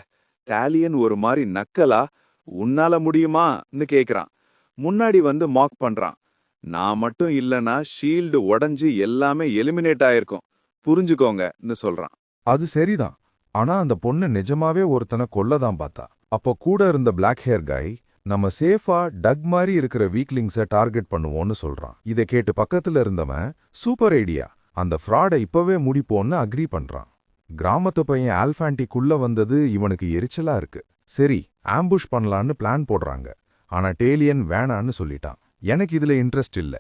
டாலியன் ஒரு மாதிரி நக்கலா, உன்னால முடியுமான்னு கேக்குறான். முன்னாடி வந்து மாக் பண்றான். நான் மட்டும் இல்லனா ஷீல்டு உடைஞ்சு எல்லாமே எலிமினேட் ஆயிருக்கும், புரிஞ்சுக்கோங்கன்னு சொல்றான். அது சரிதான். ஆனா அந்த பொண்ணு நிஜமாவே ஒருத்தனை கொல்லதான் பார்த்தா. அப்போ கூட இருந்த பிளாக் ஹேர் காய், நம்ம சேஃபா டக் மாதிரி இருக்கிற வீக்லிங்ஸை டார்கெட் பண்ணுவோம்னு சொல்றான். இதை கேட்டு பக்கத்துல இருந்தவன், சூப்பர் ஐடியா, அந்த ஃப்ராடை இப்பவே முடிப்போன்னு அக்ரி பண்றான். கிராமத்து பையன் ஆல்ஃபான்டிக்குள்ள வந்தது இவனுக்கு எரிச்சலா இருக்கு. சரி, ஆம்புஷ் பண்ணலான்னு பிளான் போடுறாங்க. ஆனா டேலியன் வேணான்னு சொல்லிட்டான். எனக்கு இதுல இன்ட்ரெஸ்ட் இல்ல.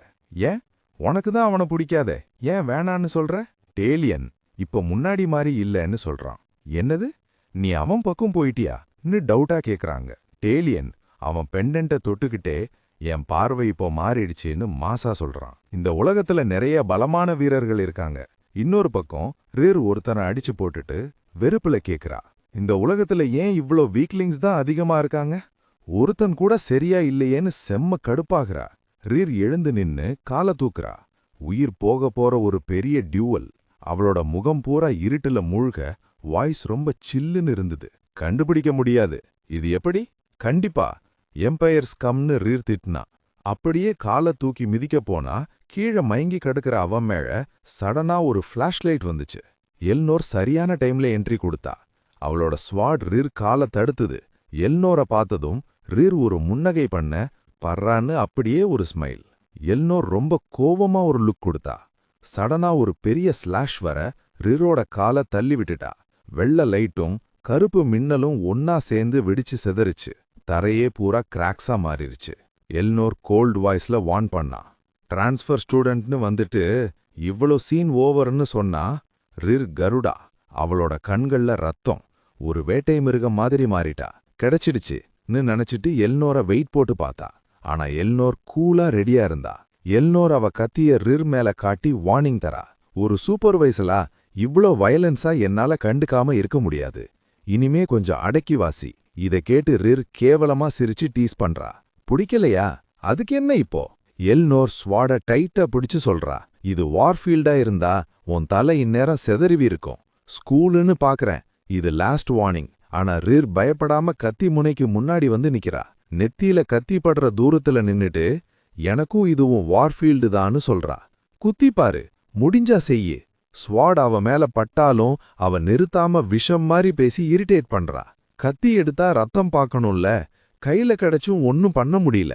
ஏன்? உனக்கு தான் அவனை பிடிக்காதே, ஏன் வேணான்னு சொல்ற? டேலியன் இப்ப முன்னாடி மாதிரி இல்லன்னு சொல்றான். என்னது, நீ அவன் பக்கம் போயிட்டியான்னு டவுட்டா கேக்குறாங்க. டேலியன் அவன் பெண்டன்ட்ட தொட்டுக்கிட்டே, என் பார்வை இப்போ மாறிடுச்சுன்னு மாசா சொல்றான். இந்த உலகத்துல நிறைய பலமான வீரர்கள் இருக்காங்க. இன்னொரு பக்கம் ரீர் ஒருத்தனை அடிச்சு போட்டுட்டு வெறுப்புல கேக்குறா, இந்த உலகத்துல ஏன் இவ்ளோ வீக்லிங்ஸ் தான் அதிகமா இருக்காங்க? ஒருத்தன் கூட சரியா இல்லையேன்னு செம்ம கடுப்பாகிறா. ரீர் எழுந்து நின்னு காலை தூக்குறா. உயிர் போக போற ஒரு பெரிய டியூவல். அவளோட முகம் பூரா இருட்டுல மூழ்க, வாய்ஸ் ரொம்ப சில்லுன்னு இருந்தது. கண்டுபிடிக்க முடியாது. இது எப்படி? கண்டிப்பா எம்பையர்ஸ் கம்னு ரீர் திட்டினா. அப்படியே காலை தூக்கி மிதிக்க போனா, கீழே மயங்கி கிடக்கிற அவன் மேல சடனா ஒரு ஃபிளாஷ்லைட் வந்துச்சு. எல்னோர் சரியான டைம்ல என்ட்ரி கொடுத்தா. அவளோட ஸ்வாட் ரீர் காலை தடுத்துது. எல்னோரை பார்த்ததும் ரீர் ஒரு முன்னகை பண்ண, பர்றான்னு அப்படியே ஒரு ஸ்மைல். எல்னோர் ரொம்ப கோவமா ஒரு லுக் கொடுத்தா. சடனா ஒரு பெரிய ஸ்லாஷ் வர ரீரோட காலை தள்ளி விட்டுட்டா. வெள்ளை லைட்டும் கருப்பு மின்னலும் ஒன்னா சேர்ந்து வெடிச்சு செதறிச்சு. தரையே பூரா கிராக்ஸா மாறிடுச்சு. எல்னோர் கோல்ட் வாய்ஸ்ல வார்ன் பண்ணா, டிரான்ஸ்ஃபர் ஸ்டூடெண்ட்னு வந்துட்டு இவ்வளோ சீன் ஓவர்னு சொன்னா. ரிர் கருடா, அவளோட கண்கள்ல ரத்தம். ஒரு வேட்டை மிருகம் மாதிரி மாறிட்டா. கிடைச்சிடுச்சுன்னு நினைச்சிட்டு எல்னோரை வெயிட் போட்டு பார்த்தா. ஆனா எல்னோர் கூலா ரெடியா இருந்தா. எல்னோர் அவ கத்திய ரிர் மேல காட்டி வார்னிங் தரா. ஒரு சூப்பர்வைசலா இவ்ளோ வயலன்ஸா என்னால கண்டுக்காம இருக்க முடியாது. இனிமே கொஞ்சம் அடக்கி வாசி. இத கேட்டு ரிர் கேவலமா சிரிச்சு டீஸ் பண்றா. புடிக்கலையா? அதுக்கு என்ன இப்போ? எல்னோர் ஸ்வாட டைட்டா பிடிச்சு சொல்றா. இது வார்ஃபீல்டா இருந்தா உன் தலை இந்நேரம் செதறிவி இருக்கும். ஸ்கூலுன்னு பாக்குறேன். இது லாஸ்ட் வார்னிங். ஆனா ரிர் பயப்படாம கத்தி முனைக்கு முன்னாடி வந்து நிக்கிறா. நெத்தியில கத்தி படுற தூரத்துல நின்னுட்டு எனக்கும் இதுவும் வார்ஃபீல்டு தான்னு சொல்றா. குத்தி பாரு, முடிஞ்சா செய்யு. ஸ்வாட் அவ மேல பட்டாலும் அவ நிறுத்தாம விஷம் மாதிரி பேசி இரிட்டேட் பண்றா. கத்தி எடுத்தா ரத்தம் பார்க்கணும்ல, கையில கிடைச்சும் ஒன்னும் பண்ண முடியல.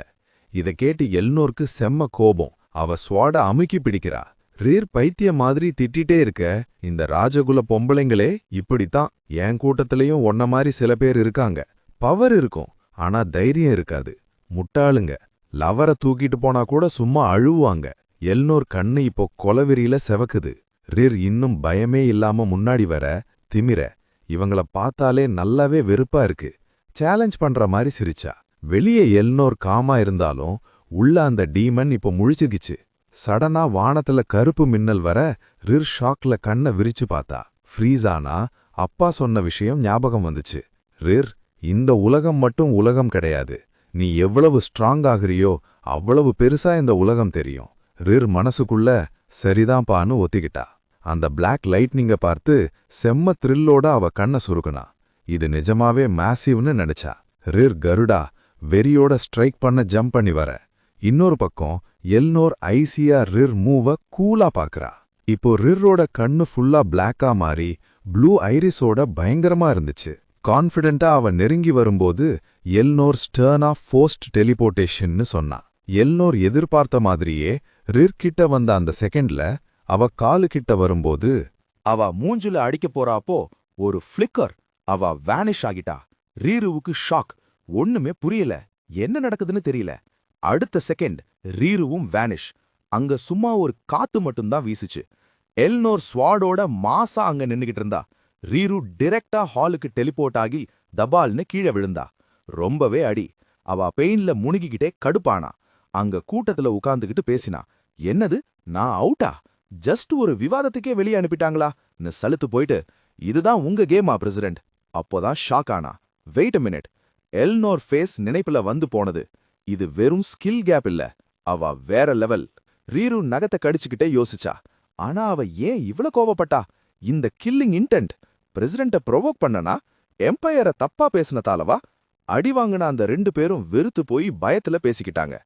இத கேட்டு எல்னோருக்கு செம்ம கோபம். அவ ஸ்வாட அமுக்கி பிடிக்கிறா. ரீர் பைத்திய மாதிரி திட்டிட்டே இருக்க, இந்த ராஜகுல பொம்பளைங்களே இப்படித்தான். என் கூட்டத்திலையும் ஒன்ன மாதிரி சில பேர் இருக்காங்க. பவர் இருக்கும், ஆனா தைரியம் இருக்காது. முட்டாளுங்க. லவரை தூக்கிட்டு போனா கூட சும்மா அழுவாங்க. எல்னோர் கண்ணு இப்போ கொலவெறியில செவக்குது. ரிர் இன்னும் பயமே இல்லாம முன்னாடி வர திமிர. இவங்கள பார்த்தாலே நல்லாவே வெறுப்பா இருக்கு. சேலஞ்ச் பண்ற மாதிரி சிரிச்சா. வெளியே எல்னோர் காமா இருந்தாலும் உள்ள அந்த டீமன் இப்போ முழிச்சுக்கிச்சு. சடனா வானத்துல கருப்பு மின்னல் வர ரிர் ஷாக்ல கண்ணை விரிச்சு பார்த்தா. ஃப்ரீஸானா அப்பா சொன்ன விஷயம் ஞாபகம் வந்துச்சு. ரிர், இந்த உலகம் மட்டும் உலகம் கிடையாது. நீ எவ்வளவு ஸ்ட்ராங் ஆகுறியோ அவ்வளவு பெருசா இந்த உலகம் தெரியும். ரிர் மனசுக்குள்ள சரிதான்பான்னு ஒத்திக்கிட்டா. அந்த பிளாக் லைட்னிங்க பார்த்து செம்ம த்ரில்லோட அவ கண்ணை சுருக்குனா. இது நிஜமாவே மேசிவ்னு நினைச்சா. ரிர் கருடா வெறியோட ஸ்ட்ரைக் பண்ண ஜம்ப் பண்ணி வர. இன்னொரு பக்கம் எல்னோர் ஐசியா ரிர் மூவ கூலா பாக்குறா. இப்போ ரிர்ரோட கண்ணு ஃபுல்லா பிளாக்கா மாறி ப்ளூ ஐரிஸோட பயங்கரமா இருந்துச்சு. கான்ஃபிடென்ட்டா அவ நெருங்கி வரும்போது எல்னோர் ஸ்டர்னா ஃபோர்ஸ்ட் டெலிபோர்டேஷன்னு சொன்னா. எல்னோர் எதிர்பார்த்த மாதிரியே ரிர் கிட்ட வந்த அந்த செகண்ட்ல அவ காலு கிட்ட வரும்போது அவ மூஞ்சுல அடிக்க போறாப்போ ஒரு ஃபிளிக்கர் அவ வேனிஷ் ஆகிட்டா. ரீருவுக்கு ஷாக். ஒண்ணுமே புரியல, என்ன நடக்குதுன்னு தெரியல. அடுத்த செகண்ட் ரீருவும் வேனிஷ். அங்க சும்மா ஒரு காத்து மட்டும்தான் வீசுச்சு. எல்னோர் ஸ்வாடோட மாசா அங்க நின்னுகிட்டு இருந்தா. ரீரு டிரெக்டா ஹாலுக்கு டெலிபோர்ட் ஆகி தபால்னு கீழே விழுந்தா. ரொம்பவே அடி. அவ பெயின்ல முணுகிக்கிட்டே கடுப்பானா. அங்க கூட்டத்துல உட்கார்ந்துகிட்டு பேசினா. என்னது, நான் அவுட்டா? ஜஸ்ட் ஒரு விவாதத்துக்கே வெளியே அனுப்பிட்டாங்களா? சலுத்து போயிட்டு, இதுதான் உங்க கேமா பிரசிடென்ட்? அப்போதான் ஷாக் ஆனா. Wait a minute. Elnor face நினைப்புல வந்து போனது. இது வெறும் ஸ்கில் கேப் இல்ல, அவ வேற லெவல். ரீரு நகத்தை கடிச்சுக்கிட்டே யோசிச்சா. ஆனா அவ ஏன் இவ்ளோ கோவப்பட்டா? இந்த கில்லிங் இன்டென்ட் பிரசிடென்ட்ட ப்ரொவோக் பண்ணனா? எம்பையரை தப்பா பேசினதாலவா? அடி வாங்கின அந்த 2 பேரும் வெறுத்து போய் பயத்துல பேசிக்கிட்டாங்க.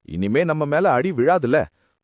இனிமே நம்ம மேல அடி விழாதுல.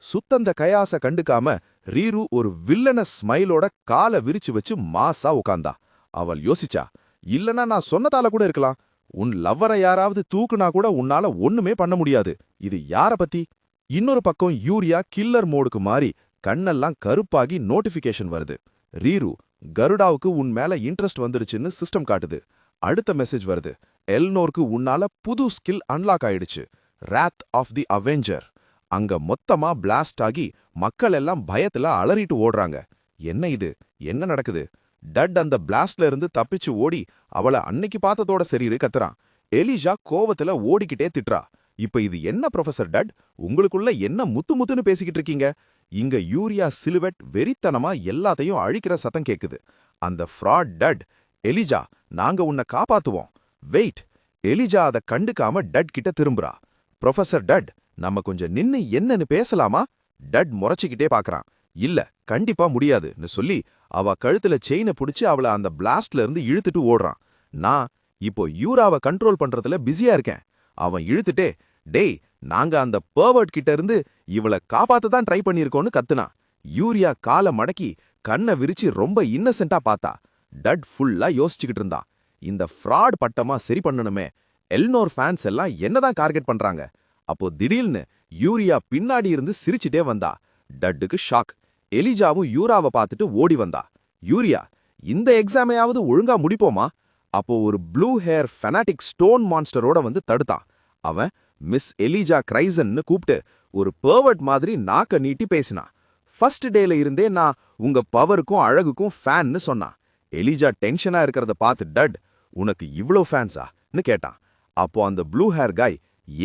சுத்தந்த கயாச கண்டுக்காம ரீரு ஒரு வில்லன ஸ்மைலோட காலை விரிச்சு வச்சு மாசா உட்கார்ந்தா. அவள் யோசிச்சா, இல்லனா நான் சொன்னதால கூட இருக்கலாம். உன் லவ்வரை யாராவது தூக்குனா கூட உன்னால ஒண்ணுமே பண்ண முடியாது. இது யார பத்தி? இன்னொரு பக்கம் யூரியா கில்லர் மோடுக்கு மாறி கண்ணெல்லாம் கருப்பாகி நோட்டிபிகேஷன் வருது. ரீரு, கருடாவுக்கு உன் மேல இன்ட்ரெஸ்ட் வந்துடுச்சுன்னு சிஸ்டம் காட்டுது. அடுத்த மெசேஜ் வருது. எல்னோருக்கு உன்னால புது ஸ்கில் அன்லாக் ஆயிடுச்சு, ராத் ஆஃப் தி அவெஞ்சர். அங்க மொத்தமா பிளாஸ்ட் ஆகி மக்கள் எல்லாம் பயத்துல அலறிட்டு ஓடுறாங்க. என்ன இது, என்ன நடக்குது? டட் அந்த பிளாஸ்ட்ல இருந்து தப்பிச்சு ஓடி அவளை அன்னைக்கு பார்த்ததோட சரியிரு கத்துறான். எலிஜா கோவத்துல ஓடிக்கிட்டே திட்டுறா. இப்ப இது என்ன ப்ரொஃபசர் டட், உங்களுக்குள்ள என்ன முத்து முத்துன்னு பேசிக்கிட்டு இருக்கீங்க? இங்க யூரியா சிலுவெட் வெறித்தனமா எல்லாத்தையும் அழிக்கிற சத்தம் கேக்குது. அந்த ஃப்ராட் டட், எலிஜா நாங்க உன்னை காப்பாத்துவோம். வெயிட். எலிஜா அதை கண்டுக்காம டட் கிட்ட திரும்புறா. ப்ரொஃபசர் டட், நம்ம கொஞ்சம் நின்னு என்னன்னு பேசலாமா? டட் முறைச்சிக்கிட்டே பாக்குறான். இல்ல, கண்டிப்பா முடியாதுன்னு சொல்லி அவ கழுத்துல செயினை புடிச்சு அவளை அந்த பிளாஸ்ட்ல இருந்து இழுத்துட்டு ஓடுறான். நான் இப்போ யூராவை கண்ட்ரோல் பண்றதுல பிஸியா இருக்கேன். அவன் இழுத்துட்டே, டேய் நாங்க அந்த பர்வர்ட் கிட்ட இருந்து இவளை காப்பாத்த தான் ட்ரை பண்ணிருக்கோன்னு கத்துனா. யூரியா காலை மடக்கி கண்ணை விரிச்சு ரொம்ப இன்னசென்ட்டா பார்த்தா. டட் ஃபுல்லா யோசிச்சுக்கிட்டு இருந்தான். இந்த ஃப்ராட் பட்டமா சரி பண்ணணுமே. எல்னோர் ஃபேன்ஸ் எல்லாம் என்னதான் டார்கெட் பண்றாங்க? அப்போ திடீர்னு யூரியா பின்னாடி இருந்து சிரிச்சுட்டே வந்தா. டட்டுக்கு ஷாக். எலிஜாவும் யூராவை பார்த்துட்டு ஓடி வந்தா. யூரியா, இந்த எக்ஸாமையாவது ஒழுங்கா முடிப்போமா? அப்போ ஒரு ப்ளூ ஹேர் ஃபெனாட்டிக் ஸ்டோன் மான்ஸ்டரோட வந்து தடுத்தான். அவன் மிஸ் எலிஜா கிரைசன்னு கூப்பிட்டு ஒரு பர்வர்ட் மாதிரி நாக்க நீட்டி பேசினான். ஃபர்ஸ்ட் டேல இருந்தே நான் உங்க பவருக்கும் அழகுக்கும் ஃபேன்னு சொன்னான். எலிஜா டென்ஷனா இருக்கிறத பார்த்து டட், உனக்கு இவ்ளோ ஃபேன்ஸான்னு கேட்டான். அப்போ அந்த ப்ளூ ஹேர் காய்,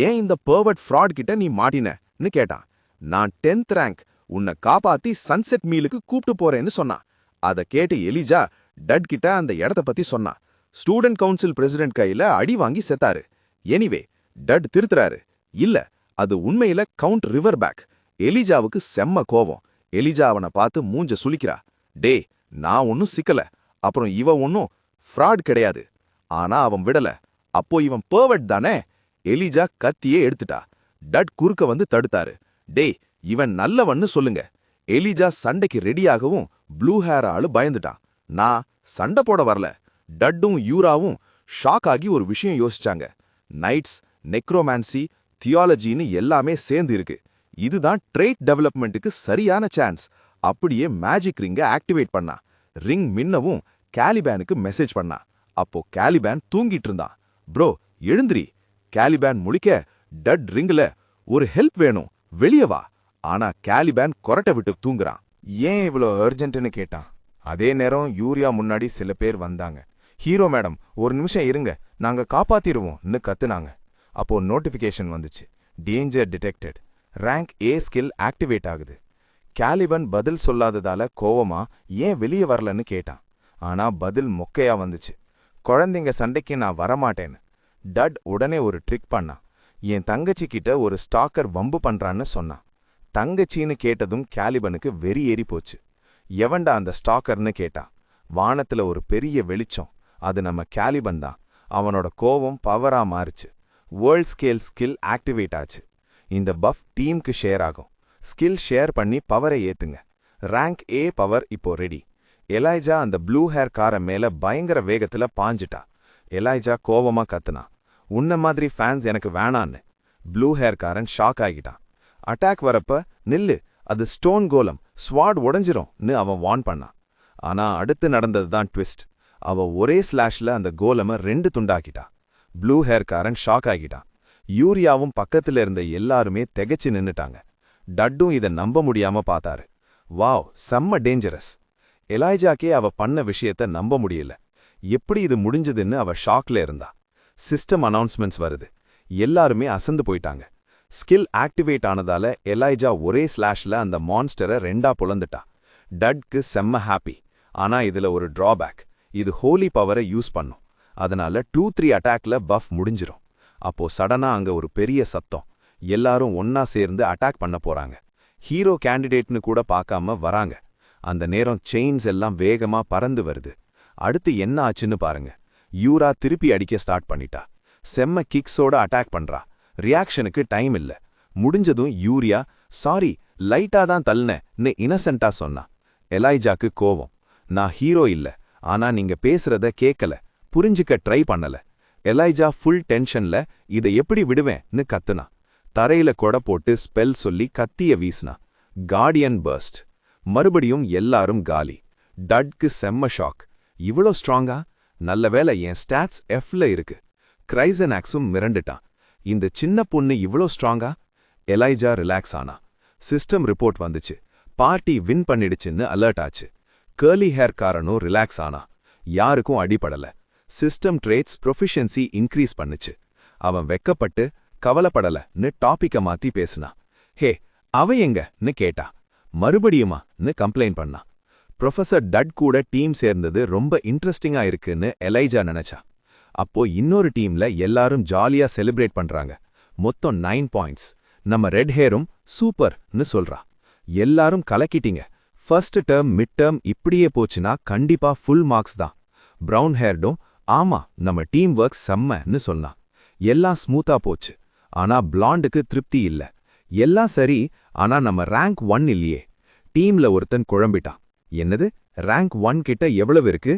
ஏன் இந்த பர்வர்ட் ஃப்ராட் கிட்ட நீ மாட்டினன்னு கேட்டான். நான் 10th ரேங்க், உன்னை காப்பாத்தி சன்செட் மீலுக்கு கூப்பிட்டு போறேன்னு சொன்னான். அதை கேட்டு எலிஜா டட் கிட்ட அந்த இடத்த பத்தி சொன்னான். ஸ்டூடெண்ட் கவுன்சில் பிரசிடென்ட் கையில அடி வாங்கி செத்தாரு. எனிவே டட் திருத்துறாரு. இல்ல, அது உண்மையில கவுண்ட் ரிவர்பேக். எலிஜாவுக்கு செம்ம கோவம். எலிஜா அவனை பார்த்து மூஞ்ச சுளிக்கிறா. டே, நான் ஒன்னும் சிக்கல. அப்புறம் இவ ஒன்னும் ஃப்ராட் கிடையாது. ஆனா அவன் விடல. அப்போ இவன் பெர்வர்ட் தானே? எலிஜா கத்தியே எடுத்துட்டா. டட் குறுக்க வந்து தடுத்தாரு. டேய், இவன் நல்லவன்னு சொல்லுங்க. எலிஜா சண்டைக்கு ரெடியாகவும் ப்ளூ ஹேர் ஆளு பயந்துட்டான். நான் சண்டை போட வரல. டட்டும் யூராவும் ஷாக் ஆகி ஒரு விஷயம் யோசிச்சாங்க. நைட்ஸ், நெக்ரோமான்சி, தியாலஜின்னு எல்லாமே சேர்ந்து இருக்கு. இதுதான் ட்ரேட் டெவலப்மெண்ட்டுக்கு சரியான சான்ஸ். அப்படியே மேஜிக் ரிங்கை ஆக்டிவேட் பண்ணா. ரிங் மின்னவும் கேலிபேனுக்கு மெசேஜ் பண்ணா. அப்போ கேலிபேன் தூங்கிட்டு இருந்தான். ப்ரோ எழுந்திரி. கேலிபேன் முழிக்க, டட் ரிங்ல ஒரு ஹெல்ப் வேணும், வெளியே வா. ஆனா கேலிபேன் கொரட்டை விட்டு தூங்குறான். ஏன் இவ்வளோ அர்ஜென்ட்னு கேட்டான். அதே நேரம் யூரியா முன்னாடி சில பேர் வந்தாங்க. ஹீரோ மேடம், ஒரு நிமிஷம் இருங்க, நாங்க காப்பாத்திருவோம்னு கத்துனாங்க. அப்போ நோட்டிஃபிகேஷன் வந்துச்சு. Danger detected. ரேங்க் ஏ ஸ்கில் ஆக்டிவேட் ஆகுது. கேலிபன் பதில் சொல்லாததால கோவமா ஏன் வெளியே வரலன்னு கேட்டான். ஆனா பதில் மொக்கையா வந்துச்சு. குழந்தைங்க சண்டைக்கு நான் வரமாட்டேன்னு. டட் உடனே ஒரு ட்ரிக் பண்ணான். என் தங்கச்சி கிட்ட ஒரு ஸ்டாக்கர் வம்பு பண்றான்னு சொன்னான். தங்கச்சின்னு கேட்டதும் கேலிபனுக்கு வெறி ஏறி போச்சு. எவன்டா அந்த ஸ்டாக்கர்னு கேட்டான். வானத்துல ஒரு பெரிய வெளிச்சம். அது நம்ம கேலிபன் தான். அவனோட கோவம் பவரா மாறுச்சு. வேர்ல்ட் ஸ்கேல் ஸ்கில் ஆக்டிவேட் ஆச்சு. இந்த பஃப் டீமுக்கு ஷேர் ஆகும். ஸ்கில் ஷேர் பண்ணி பவரை ஏத்துங்க. ரேங்க் ஏ பவர் இப்போ ரெடி. எலைஜா அந்த ப்ளூ ஹேர் காரை மேல பயங்கர வேகத்துல பாஞ்சிட்டா. எலைஜா கோவமா கத்துனா, உன்ன மாதிரி ஃபேன்ஸ் எனக்கு வேணான்னு. ப்ளூ ஹேர் காரன் ஷாக் ஆகிட்டான். அட்டாக் வரப்ப நில்லு, அது ஸ்டோன் கோலம், ஸ்வாட் உடஞ்சிரும்னு அவன் வார்ன் பண்ணான். ஆனா அடுத்து நடந்தது தான் ட்விஸ்ட். அவ ஒரே ஸ்லாஷ்ல அந்த கோலம 2 துண்டாக்கிட்டா. ப்ளூ ஹேர் காரன் ஷாக் ஆகிட்டான். யூரியாவும் பக்கத்துல இருந்த எல்லாருமே திகைச்சு நின்னுட்டாங்க. டட்டும் இதை நம்ப முடியாம பார்த்தாரு. வாவ், செம்ம டேஞ்சரஸ். எலைஜாக்கே அவ பண்ண விஷயத்த நம்ப முடியல. எப்படி இது முடிஞ்சதுன்னு அவ ஷாக்ல இருந்தா. சிஸ்டம் அனௌன்ஸ்மெண்ட்ஸ் வருது. எல்லாருமே அசந்து போயிட்டாங்க. ஸ்கில் ஆக்டிவேட் ஆனதால எலைஜா ஒரே ஸ்லாஷ்ல அந்த மான்ஸ்டரை 2ஆ பொளந்துட்டா. டட்க்கு செம்ம ஹாப்பி. ஆனா இதுல ஒரு டிராபேக். இது ஹோலி பவரை யூஸ் பண்ணும். அதனால 2-3 அட்டாக்ல பஃப் முடிஞ்சிரும். அப்போ சடனா அங்க ஒரு பெரிய சத்தம். எல்லாரும் ஒன்னா சேர்ந்து அட்டாக் பண்ண போறாங்க. ஹீரோ கேண்டிடேட்னு கூட பார்க்காம வராங்க. அந்த நேரம் செயின்ஸ் எல்லாம் வேகமா பறந்து வருது. அடுத்து என்ன ஆச்சுன்னு பாருங்க. யூரா திருப்பி அடிக்க ஸ்டார்ட் பண்ணிட்டா. செம்ம கிக்ஸோட அட்டாக் பண்றா. ரியாக்ஷனுக்கு டைம் இல்ல. முடிஞ்சதும் யூரியா, சாரி, லைட்டா தான் தள்ளினேன்னு இன்னசென்ட்டா சொன்னா. எலைஜாக்கு கோவம். நான் ஹீரோ இல்ல, ஆனா நீங்க பேசுறத கேட்கல, புரிஞ்சுக்க ட்ரை பண்ணல. எலைஜா ஃபுல் டென்ஷன்ல இதை எப்படி விடுவேன்னு கத்துனா. தரையில கொடை போட்டு ஸ்பெல் சொல்லி கத்திய வீசினா. Guardian first. மறுபடியும் எல்லாரும் காலி. டட்க்கு செம்ம ஷாக். இவ்வளோ ஸ்ட்ராங்கா? நல்லவேளை என் ஸ்டாட்ஸ் எஃப்ல இருக்கு. கிரைசனாக்ஸும் மிரண்டுட்டான். இந்த சின்ன பொண்ணு இவ்வளோ ஸ்ட்ராங்கா? எலைஜா ரிலாக்ஸ் ஆனா. சிஸ்டம் ரிப்போர்ட் வந்துச்சு. பார்ட்டி வின் பண்ணிடுச்சுன்னு அலர்ட் ஆச்சு. கர்லி ஹேர் காரனும் ரிலாக்ஸ் ஆனா. யாருக்கும் அடிபடல. சிஸ்டம் ட்ரேட்ஸ் ப்ரொஃபிஷியன்சி இன்க்ரீஸ் பண்ணுச்சு. அவன் வெக்கப்பட்டு கவலைப்படலன்னு டாபிக்க மாத்தி பேசினா. ஹே, அவ எங்கன்னு கேட்டா. மறுபடியுமான்னு கம்ப்ளைண்ட் பண்ணா. ப்ரொஃபசர் டட் கூட டீம் சேர்ந்தது ரொம்ப இன்ட்ரெஸ்டிங்கா இருக்குன்னு எலைஜா நினைச்சா. அப்போ இன்னொரு டீம்ல எல்லாரும் ஜாலியா செலிப்ரேட் பண்றாங்க. மொத்தம் 9 பாயிண்ட்ஸ். நம்ம ரெட் ஹேரும் சூப்பர்னு சொல்றா. எல்லாரும் கலக்கிட்டீங்க. ஃபர்ஸ்ட் டேர்ம், மிட் டேர்ம் இப்படியே போச்சுன்னா கண்டிப்பா ஃபுல் மார்க்ஸ் தான். பிரவுன் ஹேர்டும் ஆமா, நம்ம டீம் ஒர்க் செம்மன்னு சொன்னா. எல்லாம் ஸ்மூத்தா போச்சு. ஆனா பிளாண்டுக்கு திருப்தி இல்ல. எல்லாம் சரி, ஆனா நம்ம ரேங்க் 1 இல்லையே. டீம்ல ஒருத்தன் குழம்பிட்டான். என்னது, ரேங்க் 1 கிட்ட எவ்வளவு இருக்கு?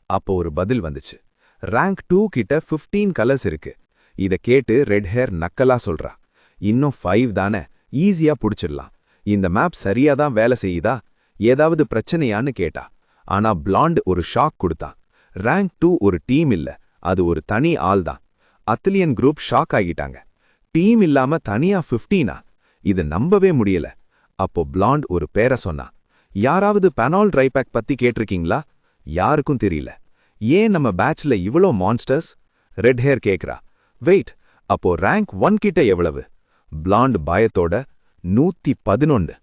அப்போ ஒரு பதில் வந்துச்சு. ரேங்க் 2 கிட்ட 15 கலர்ஸ் இருக்கு. இத கேட்டு ரெட் ஹேர் நக்கலா சொல்றா. இன்னும் 5 தானே, ஈஸியா புடிச்சிடலாம். இந்த மேப் சரியாதான் வேலை செய்யுதா? ஏதாவது பிரச்சனையான்னு கேட்டா. ஆனா பிளாண்ட் ஒரு ஷாக் கொடுத்தான். ரேங்க் 2 ஒரு டீம் இல்ல, அது ஒரு தனி ஆள் தான். அத்லியன் குரூப் ஷாக் ஆகிட்டாங்க. டீம் இல்லாம தனியா 15ஆ? இது நம்பவே முடியல. அப்போ பிளாண்ட் ஒரு பேரை சொன்னா. யாராவது பெனால் ட்ரைபேக் பத்தி கேட்டிருக்கீங்களா? யாருக்கும் தெரியல. ஏன் நம்ம பேட்ச்ல இவ்வளோ மான்ஸ்டர்ஸ்? ரெட் ஹேர் கேக்குறா. வெயிட், அப்போ ரேங்க் 1 கிட்ட எவ்வளவு? பிளாண்ட் பயத்தோட 111.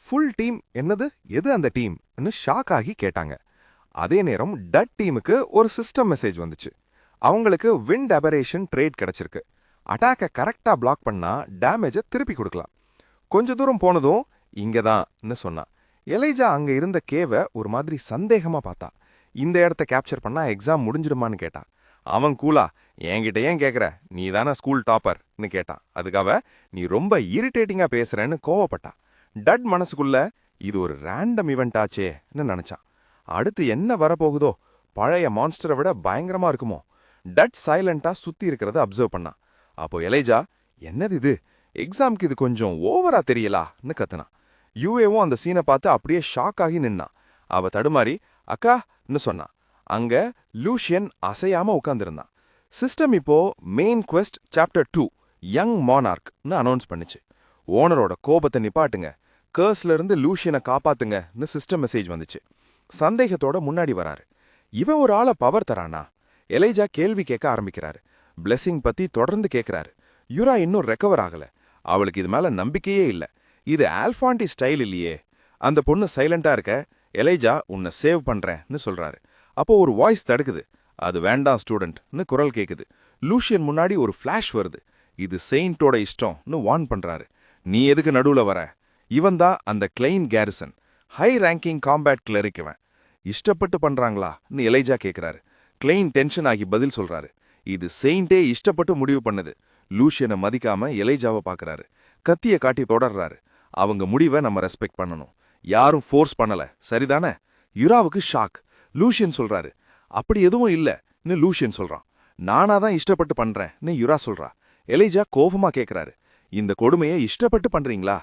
ஃபுல் டீம் என்னது? எது அந்த டீம்னு ஷாக் ஆகி கேட்டாங்க. அதே நேரம் டட் டீமுக்கு ஒரு சிஸ்டம் மெசேஜ் வந்துச்சு. அவங்களுக்கு விண்ட் அபரேஷன் ட்ரேட் கிடைச்சிருக்கு. அட்டாக்கை கரெக்டா பிளாக் பண்ணா டேமேஜை திருப்பி கொடுக்கலாம். கொஞ்ச தூரம் போனதும் இங்கதான்னு சொன்னா. எலைஜா அங்க இருந்த கேவை ஒரு மாதிரி சந்தேகமா பார்த்தா. இந்த இடத்த கேப்சர் பண்ணா எக்ஸாம் முடிஞ்சிடுமான்னு கேட்டா. அவன் கூலா, என்கிட்ட ஏன் கேக்குற, நீ தானே ஸ்கூல் டாப்பர்னு கேட்டான். அதுக்காக நீ ரொம்ப இரிட்டேட்டிங்கா பேசுறேன்னு கோவப்பட்டா. டட் மனசுக்குள்ள இது ஒரு ரேண்டம் இவெண்ட் ஆச்சேன்னு நினைச்சான். அடுத்து என்ன வரப்போகுதோ, பழைய மான்ஸ்டரை விட பயங்கரமா இருக்குமோ. டட் சைலண்டா சுத்தி இருக்கிறத அப்சர்வ் பண்ணான். அப்போ எலைஜா, என்னது இது, எக்ஸாம்க்கு இது கொஞ்சம் ஓவரா தெரியலான்னு கத்துனா. யூஏவும் அந்த சீனை பார்த்து அப்படியே ஷாக் ஆகி நின்னான். அவ தடுமாறி அக்கான்னு சொன்னா. அங்க லூஷியன் அசையாம உட்கார்ந்திருந்தான். சிஸ்டம் இப்போ மெயின் குவெஸ்ட் சாப்டர் 2 யங் மானார்க்னு அனௌன்ஸ் பண்ணுச்சு. ஓனரோட கோபத்தை நிப்பாட்டுங்க, கர்ஸ்ல இருந்து லூஷியனை காப்பாத்துங்கன்னு சிஸ்டம் மெசேஜ் வந்துச்சு. சந்தேகத்தோட முன்னாடி வராரு. இவன் ஒரு ஆளை பவர் தரானா? எலைஜா கேள்வி கேட்க ஆரம்பிக்கிறாரு. பிளெஸிங் பத்தி தொடர்ந்து கேட்கிறாரு. யுரா இன்னும் ரெக்கவர் ஆகல. அவளுக்கு இது மேல நம்பிக்கையே இல்ல. இது ஆல்ஃபாண்டி ஸ்டைல் இல்லையே. அந்த பொண்ணு சைலண்டா இருக்க. எலைஜா, உன்னை சேவ் பண்றேன்னு சொல்றாரு. அப்போ ஒரு வாய்ஸ் தடுக்குது. அது வேண்டாம் ஸ்டூடெண்ட்னு குரல் கேக்குது. லூஷியன் முன்னாடி ஒரு ஃபிளாஷ் வருது. இது செயின்ட்டோட இஷ்டம்னு வார்ன் பண்றாரு. நீ எதுக்கு நடுவுல வர? இவன் தான் அந்த Klein Garrison, high ranking combat cleric. இவன் இஷ்டப்பட்டு பண்றாங்களான்னு எலைஜா கேக்குறாரு. கிளைன் டென்ஷன் ஆகி பதில் சொல்றாரு. இது செயின்ட்டே இஷ்டப்பட்டு முடிவு பண்ணுது. லூஷியனை மதிக்காம எலைஜாவை பாக்குறாரு. கத்திய காட்டி தொடர்றாரு. அவங்க முடிவை நம்ம ரெஸ்பெக்ட் பண்ணணும். யாரும் ஃபோர்ஸ் பண்ணல, சரிதானே? யுராவுக்கு ஷாக். லூஷியன் சொல்றாரு. அப்படி எதுவும் இல்லன்னு லூஷியன் சொல்றான். நானாதான் இஷ்டப்பட்டு பண்றேன்னு யுரா சொல்றா. எலைஜா கோபமா கேக்குறாரு. இந்த கொடுமையை இஷ்டப்பட்டு பண்றீங்களா?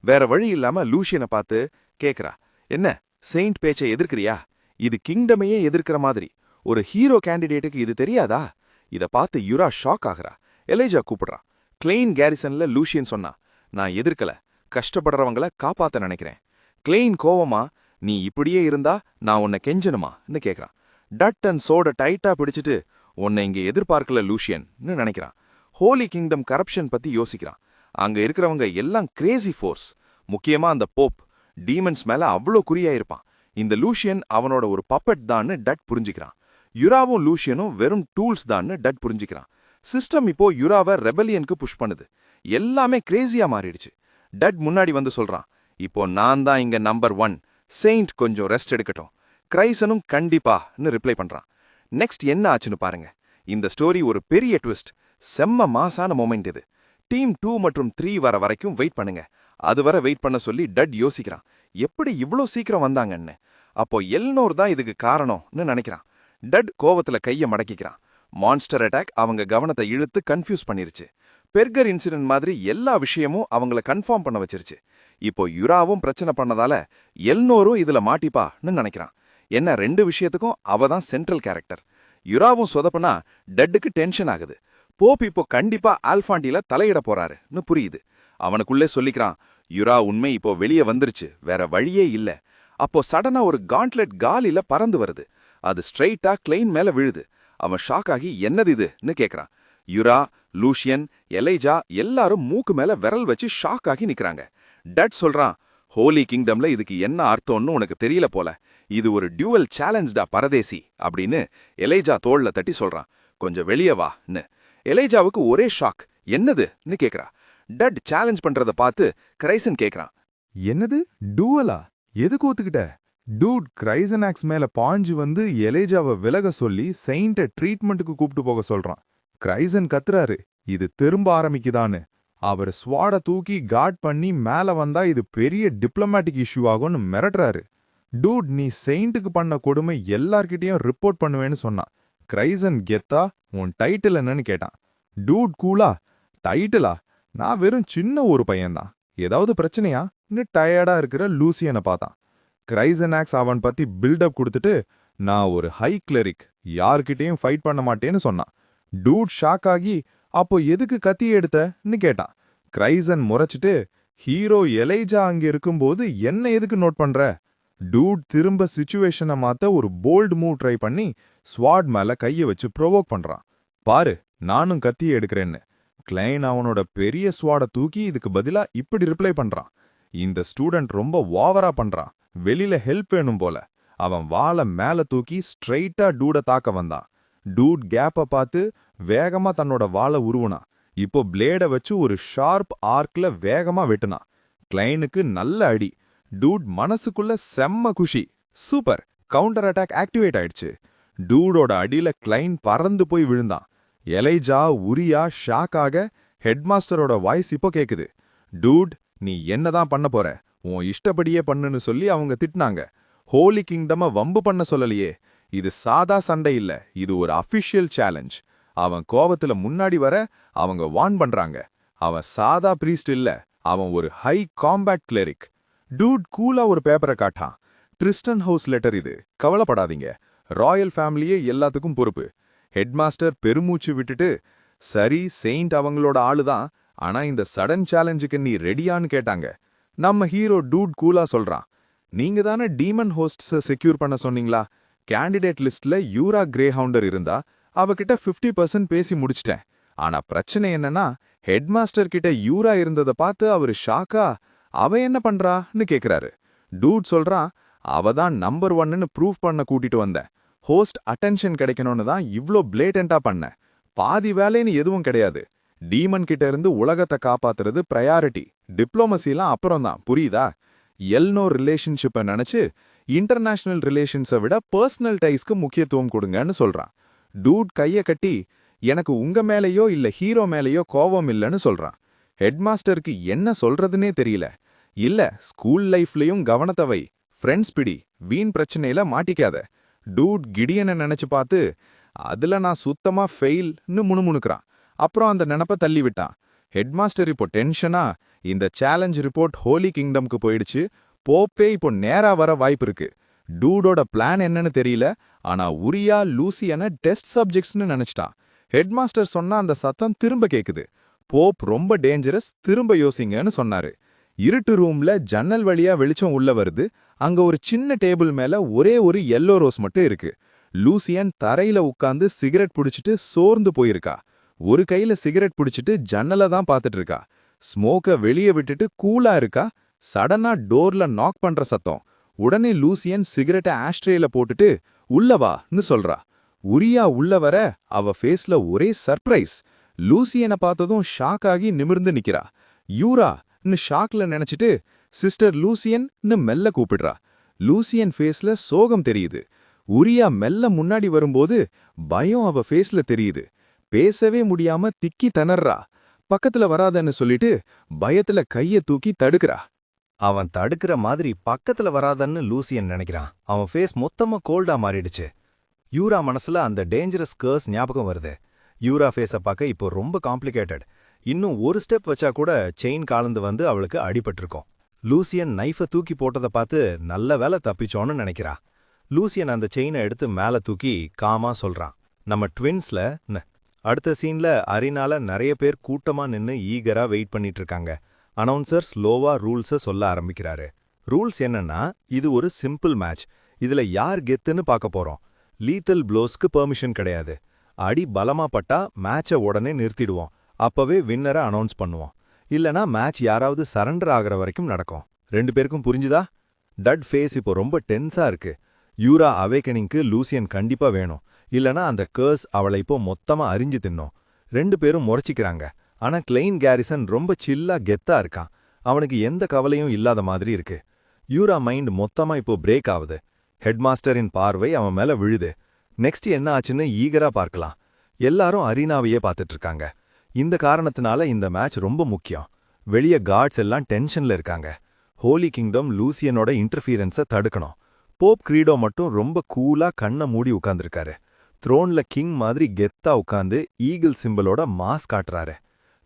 வேற வழி இல்லாம லூஷியனை பார்த்து கேக்குறா. என்ன, செயின்ட் பேச்சை எதிர்க்கிறியா? இது கிங்டமையே எதிர்க்கிற மாதிரி. ஒரு ஹீரோ கேண்டிடேட்டுக்கு இது தெரியாதா? இத பார்த்து யுரா ஷாக் ஆகுறா. எலைஜா கூப்பிடுறான். கிளைன் கேரிசன்ல லூஷியன் சொன்னா, நான் எதிர்க்கல, கஷ்டப்படுறவங்கள காப்பாத்த நினைக்கிறேன். கிளைன் கோவமா, நீ இப்படியே இருந்தா நான் உன்னை கெஞ்சணுமான்னு கேக்குறான். டட் அண்ட் சோட டைட்டா பிடிச்சிட்டு, உன்னை இங்க எதிர்பார்க்கல லூஷியன்னு நினைக்கிறான். ஹோலி கிங்டம் கரப்ஷன் பத்தி யோசிக்கிறான். அங்க இருக்கிறவங்க எல்லாம் கிரேசி ஃபோர்ஸ். முக்கியமா அந்த போப் டீமன்ஸ் மேல அவ்வளோ குறியாயிருப்பான். இந்த லூஷியன் அவனோட ஒரு பப்பட் தான்னு டட் புரிஞ்சுக்கிறான். யுராவும் லூஷியனும் வெறும் டூல்ஸ் தான்னு டட் புரிஞ்சுக்கிறான். சிஸ்டம் இப்போ யுராவை ரெபலியனுக்கு புஷ் பண்ணுது. எல்லாமே கிரேசியா மாறிடுச்சு. டட் முன்னாடி வந்து சொல்றான், இப்போ நான் தான் இங்க நம்பர் 1, செயின்ட் கொஞ்சம் ரெஸ்ட் எடுக்கட்டும். கிரைசனும் கண்டிப்பான்னு ரிப்ளை பண்றான். நெக்ஸ்ட் என்ன ஆச்சுன்னு பாருங்க. இந்த ஸ்டோரி ஒரு பெரிய ட்விஸ்ட், செம்ம மாசான மொமெண்ட் இது. டீம் 2 மற்றும் 3 வர வரைக்கும் வெயிட் பண்ணுங்க. அதுவரை வெயிட் பண்ண சொல்லி டட் யோசிக்கிறான். எப்படி இவ்ளோ சீக்கிரம் வந்தாங்கன்னு. அப்போ எல்னோர் தான் இதுக்கு காரணம்னு நினைக்கிறான். டட் கோவத்துல கைய மடக்கிக்கிறான். மான்ஸ்டர் அட்டாக் அவங்க கவனத்தை இழுத்து கன்ஃபியூஸ் பண்ணிருச்சு. பெர்கர் இன்சிடென்ட் மாதிரி எல்லா விஷயமும் அவங்கள கன்ஃபார்ம் பண்ண வச்சிருச்சு. இப்போ யுராவும் பிரச்சனை பண்ணதால எல்னோரும் இதுல மாட்டிப்பான்னு நினைக்கிறான். என்ன, 2 விஷயத்துக்கும் அவ தான் சென்ட்ரல் கேரக்டர். யுராவும் சொதப்பனா டட்டுக்கு டென்ஷன் ஆகுது. போப் இப்போ கண்டிப்பா ஆல்ஃபாண்டில தலையிட போறாருன்னு புரியுது. அவனுக்குள்ளே சொல்லிக்கிறான், யுரா உண்மை இப்போ வெளியே வந்துருச்சு, வேற வழியே இல்ல. அப்போ சடனா ஒரு காண்ட்லெட் காலில பறந்து வருது. அது ஸ்ட்ரெயிட்டா கிளைன் மேல விழுது. அவன் ஷாக் ஆகி என்னது இதுன்னு கேக்குறான். யுரா, லூஷியன், எலைஜா எல்லாரும் மூக்கு மேல விரல் வச்சு ஷாக் ஆகி நிக்கிறாங்க. டட் சொல்றான், ஹோலி கிங்டம்ல இதுக்கு என்ன அர்த்தம்னு உனக்கு தெரியல போல. இது ஒரு டியூவல் சேலஞ்ச்டா பரதேசி அப்படின்னு எலைஜா தோள்ல தட்டி சொல்றான். கொஞ்சம் வெளியே வான்னு. எலைஜாவுக்கு ஒரே ஷாக். என்னதுன்னு கேக்குறா. டட் சேலஞ்ச் பண்றத பார்த்து கிரைசன் கேக்குறான். என்னது, டூவலா? எதுக்கு ஒத்துக்கிட்ட? டூட் கிரைசனாக்ஸ் மேல பாஞ்சு வந்து எலேஜாவை விலக சொல்லி செயின்ட்ட ட்ரீட்மெண்ட்டுக்கு கூப்பிட்டு போக சொல்றான். கிரைசன் கத்துறாரு, இது திரும்ப ஆரம்பிக்குதான்னு. அவர் ஸ்வாட தூக்கி காட் பண்ணி மேல வந்தா இது பெரிய டிப்ளமேட்டிக் இஷ்யூ ஆகும்னு மிரட்டுறாரு. டூட், நீ செயின்ட்டுக்கு பண்ண கொடுமை எல்லார்கிட்டயும் ரிப்போர்ட் பண்ணுவேன்னு சொன்னான். கிரைசன் கெத்தா, உன் டைட்டில் என்னன்னு கேட்டான். டூட் கூலா, டைட்டிலா? நான் வெறும் சின்ன ஒரு பையன்தான், ஏதாவது பிரச்சனையான்னு டயர்டா இருக்கிற லூசியனை பார்த்தான். கிரைசனாக்ஸ் அவன் பத்தி பில்டப் கொடுத்துட்டு, நான் ஒரு ஹை கிளரிக், யார்கிட்டயும் ஃபைட் பண்ண மாட்டேன்னு சொன்னான். டூட் ஷாக் ஆகி, அப்போ எதுக்கு கத்தி எடுத்தன்னு கேட்டான். கிரைசன் முறைச்சிட்டு, ஹீரோ எலைஜா அங்க இருக்கும்போது என்ன எதுக்கு நோட் பண்ற? டூட் திரும்ப சிச்சுவேஷனை மாத்த ஒரு போல்டு மூவ் ட்ரை பண்ணி ஸ்வாட் மேல கைய வச்சு ப்ரொவோக் பண்றான். பாரு, நானும் கத்திய எடுக்கிறேன்னு. கிளைன் அவனோட பெரிய ஸ்வாட தூக்கி இதுக்கு பதிலா இப்படி ரிப்ளை பண்றான். இந்த ஸ்டூடெண்ட் ரொம்ப ஓவரா பண்றான், வெளியில ஹெல்ப் வேணும் போல. அவன் வாளை மேல தூக்கி ஸ்ட்ரெயிட்டா டூட தாக்க வந்தான். டூட் கேப்ப பார்த்து வேகமா தன்னோட வாளை உருவுனான். இப்போ பிளேட வச்சு ஒரு ஷார்ப் ஆர்க்ல வேகமா வெட்டுனான். கிளைனுக்கு நல்ல அடி. டூட் மனசுக்குள்ள செம்ம குஷி. சூப்பர், கவுண்டர் அட்டாக் ஆக்டிவேட் ஆயிடுச்சு. டூடோட அடியில கிளைன் பறந்து போய் விழுந்தான். எலைஜா, உரியா ஷாக்காக ஹெட்மாஸ்டரோட வாய்ஸ் இப்போ கேக்குது. டூட், நீ என்னதான் பண்ண போற? உன் இஷ்டப்படியே பண்ணுன்னு சொல்லி அவங்க திட்டினாங்க. ஹோலி கிங்டம வம்பு பண்ண சொல்லலையே. இது சாதா சண்டை இல்ல, இது ஒரு அஃபிஷியல் சேலஞ்ச். அவன் கோவத்துல முன்னாடி வர அவங்க வார்ன் பண்றாங்க. அவன் சாதா பிரீஸ்ட் இல்ல, அவன் ஒரு ஹை காம்பேட் கிளெரிக். டூட் கூலா ஒரு பேப்பரை காட்டான். ட்ரிஸ்டன் ஹவுஸ் லெட்டர் இது, கவலைப்படாதீங்க. ராயல் ஃபேமிலியே எல்லாத்துக்கும் பொறுப்பு. ஹெட்மாஸ்டர் பெருமூச்சு விட்டுட்டு, சரி செயின்ட் அவங்களோட ஆளுதான், ஆனா இந்த சடன் சேலஞ்சுக்கு நீ ரெடியான்னு கேட்டாங்க. நம்ம ஹீரோ டூட் கூலா சொல்றான், நீங்க தானே டீமன் ஹோஸ்ட்ஸை செக்யூர் பண்ண சொன்னீங்களா? கேண்டிடேட் லிஸ்ட்ல யூரா கிரேஹவுண்டர் இருந்தா அவகிட்ட 50% பேசி முடிச்சிட்டேன். ஆனா பிரச்சனை என்னன்னா, ஹெட்மாஸ்டர் கிட்ட யூரா இருந்ததை பார்த்து அவரு ஷாக்கா, அவ என்ன பண்றான்னு கேக்குறாரு. டூட் சொல்றான், அவ தான் நம்பர் 1ன்னு ப்ரூவ் பண்ண கூட்டிட்டு வந்தேன். ஹோஸ்ட் அட்டென்ஷன் கிடைக்கணும்னு தான் இவ்ளோ பிளேட்டண்டா பண்ணேன். பாதி வேலைன்னு எதுவும் கிடையாது. டீமன் கிட்ட இருந்து உலகத்தை காப்பாத்துறது பிரையாரிட்டி. டிப்ளோமசிலாம் அப்புறம்தான், புரியுதா? எல்னோ ரிலேஷன்ஷிப்பை நினைச்சு இன்டர்நேஷனல் ரிலேஷன்ஸை விட பர்சனல் டைஸ்க்கு முக்கியத்துவம் கொடுங்கன்னு சொல்றான். டூட் கைய கட்டி, எனக்கு உங்க மேலேயோ இல்ல ஹீரோ மேலேயோ கோவம் இல்லைன்னு சொல்றான். ஹெட்மாஸ்டருக்கு என்ன சொல்றதுன்னே தெரியல. இல்ல, ஸ்கூல் லைஃப்லயும் கவனத்தை வை, ஃப்ரெண்ட்ஸ் பிடி, வீண் பிரச்சனையில மாட்டிக்காத. டூட் கிடியனை நினைச்சு பார்த்து, அதுல நான் சுத்தமா ஃபெயில்னு முணுமுணுக்கிறான். அப்புறம் அந்த நினப்ப தள்ளி விட்டான். ஹெட்மாஸ்டர் இப்போ டென்ஷனா, இந்த சேலஞ்ச் ரிப்போர்ட் ஹோலி கிங்டம்க்கு போயிடுச்சு, போப்பே இப்போ நேரா வர வாய்ப்பு இருக்கு. டூடோட பிளான் என்னன்னு தெரியல, ஆனா உரியா லூசியனை டெஸ்ட் சப்ஜெக்ட்ஸ்னு நினைச்சிட்டான். ஹெட்மாஸ்டர் சொன்னா அந்த சத்தம் திரும்ப கேக்குது. போப் ரொம்ப டேஞ்சரஸ், திரும்ப யோசிங்கன்னு சொன்னாரு. இருட்டு ரூம்ல ஜன்னல் வழியா வெளிச்சம் உள்ள வருது. அங்க ஒரு சின்ன டேபிள் மேல ஒரே ஒரு எல்லோ ரோஸ் மட்டும் இருக்கு. லூசியன் தரையில உட்கார்ந்து சிகரெட் புடிச்சிட்டு சோர்ந்து போயிருக்கா. ஒரு கையில சிகரெட் புடிச்சிட்டு ஜன்னலை தான் பார்த்துட்டு இருக்கா. ஸ்மோக்க வெளியே விட்டுட்டு கூலா இருக்கா. சடனா டோர்ல நாக் பண்ற சத்தம். உடனே லூசியன் சிகரெட்டை ஆஷ்ட்ரேல போட்டுட்டு உள்ளவான்னு சொல்றா. உரியா உள்ள வர அவ ஃபேஸ்ல ஒரே சர்ப்ரைஸ். லூசியனை பார்த்ததும் ஷாக் ஆகி நிமிர்ந்து நிக்கிறா. யூரான்னு ஷாக்ல நினைச்சிட்டு சிஸ்டர் லூசியன்னு மெல்ல கூப்பிடுறா. லூசியன் ஃபேஸ்ல சோகம் தெரியுது. உரியா மெல்ல முன்னாடி வரும்போது பயம் அவ ஃபேஸ்ல தெரியுது. பேசவே முடியாம திக்கி திணறா. பக்கத்துல வராதன்னு சொல்லிட்டு பயத்துல கைய தூக்கி தடுக்கிறா. அவன் தடுக்கிற மாதிரி பக்கத்துல வராதன்னு லூசியன் நினைக்கிறான். அவன் ஃபேஸ் மொத்தமா கோல்டா மாறிடுச்சு. யூரா மனசுல அந்த டேஞ்சரஸ் கர்ஸ் ஞாபகம் வருது. யூரா ஃபேஸை பார்க்க இப்போ ரொம்ப காம்ப்ளிகேட்டட். இன்னும் ஒரு ஸ்டெப் வச்சா கூட செயின் காலந்து வந்து அவளுக்கு அடிபட்டிருக்கும். லூசியன் நைஃபை தூக்கி போட்டதை பார்த்து நல்ல வேலை தப்பிச்சோன்னு நினைக்கிறா. லூசியன் அந்த செயினை எடுத்து மேல தூக்கி காமா சொல்றான், நம்ம ட்வின்ஸ்ல. அடுத்த சீன்ல அரினால நிறைய பேர் கூட்டமா நின்னு ஈகரா வெயிட் பண்ணிட்டு இருக்காங்க. அனௌன்சர் ஸ்லோவா ரூல்ஸை சொல்ல ஆரம்பிக்கிறாரு. ரூல்ஸ் என்னன்னா, இது ஒரு சிம்பிள் மேட்ச். இதுல யார் கெத்துன்னு பார்க்க போறோம். லீத்தல் ப்ளோஸ்க்கு பெர்மிஷன் கிடையாது. அடி பலமா பட்டா மேட்சை உடனே நிறுத்திடுவோம். அப்பவே வின்னரை அனௌன்ஸ் பண்ணுவோம். இல்லனா மேட்ச் யாராவது சரண்டர் ஆகிற வரைக்கும் நடக்கும். 2 பேருக்கும் புரிஞ்சுதா? டட் ஃபேஸ் இப்போ ரொம்ப டென்ஸா இருக்கு. யூரா அவேக்கனிங்க்கு லூசியன் கண்டிப்பா வேணும். இல்லனா அந்த கர்ஸ் அவளை இப்போ மொத்தமா அரிஞ்சு தின்னும். 2 பேரும் முறைச்சிக்கிறாங்க. ஆனா கிளைன் கேரிசன் ரொம்ப சில்லா கெத்தா இருக்கான். அவனுக்கு எந்த கவலையும் இல்லாத மாதிரி இருக்கு. யூரா மைண்ட் மொத்தமா இப்போ பிரேக் ஆகுது. ஹெட்மாஸ்டரின் பார்வை அவன் மேல விழுது. நெக்ஸ்ட் என்ன ஆச்சுன்னு ஈகரா பார்க்கலாம். எல்லாரும் அரீனாவையே பார்த்துட்டு இருக்காங்க. இந்த காரணத்தினால இந்த மேட்ச் ரொம்ப முக்கியம். வெளிய கார்ட்ஸ் எல்லாம் டென்ஷன்ல இருக்காங்க. ஹோலி கிங்டம் லூசியனோட இன்டர்ஃபியரன்ஸை தடுக்கணும். போப் கிரீடோ மட்டும் ரொம்ப கூலா கண்ணை மூடி உட்கார்ந்துருக்காரு. த்ரோன்ல கிங் மாதிரி கெத்தா உட்காந்து ஈகிள் சிம்பிளோட மாஸ் காட்டுறாரு.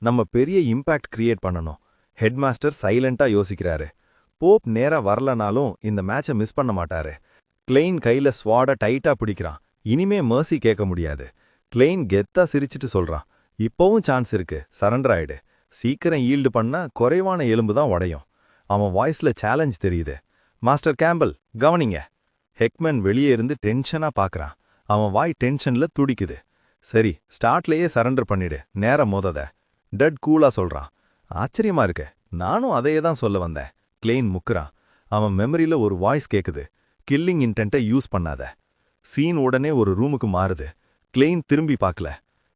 நம்ம பெரிய இம்பாக்ட் கிரியேட் பண்ணணும். ஹெட்மாஸ்டர் சைலண்டா யோசிக்கிறாரு. போப் நேரா வரலனாலும் இந்த மேட்சை மிஸ் பண்ண மாட்டாரு. கிளைன் கையில ஸ்வாட டைட்டா பிடிக்கிறான். இனிமே மர்சி கேட்க முடியாது. கிளைன் கெத்தா சிரிச்சிட்டு சொல்றான், இப்பவும் சான்ஸ் இருக்கு, சரண்டர் ஆயிடு. சீக்கிரம் ஈல்டு பண்ணா குறைவான எலும்பு தான் உடையும். அவன் வாய்ஸ்ல சேலஞ்ச் தெரியுது. மாஸ்டர் கேம்பல் கவனிங்க. ஹெக்மன் வெளியே இருந்து டென்ஷனா பார்க்கறான். அவன் வாய் டென்ஷன்ல துடிக்குது. சரி, ஸ்டார்ட்லயே சரண்டர் பண்ணிடு, நேரம் மோதாத. டட் கூலா சொல்றான். ஆச்சரியமா இருக்கு, நானும் அதையே தான் சொல்ல வந்தேன். கிளைன் முக்குறான். அவன் மெமரியில ஒரு வாய்ஸ் கேக்குது. கில்லிங் இன்டென்ட்டை யூஸ் பண்ணாத. சீன் உடனே ஒரு ரூமுக்கு மாறுது. கிளெயின் திரும்பி பார்க்கல.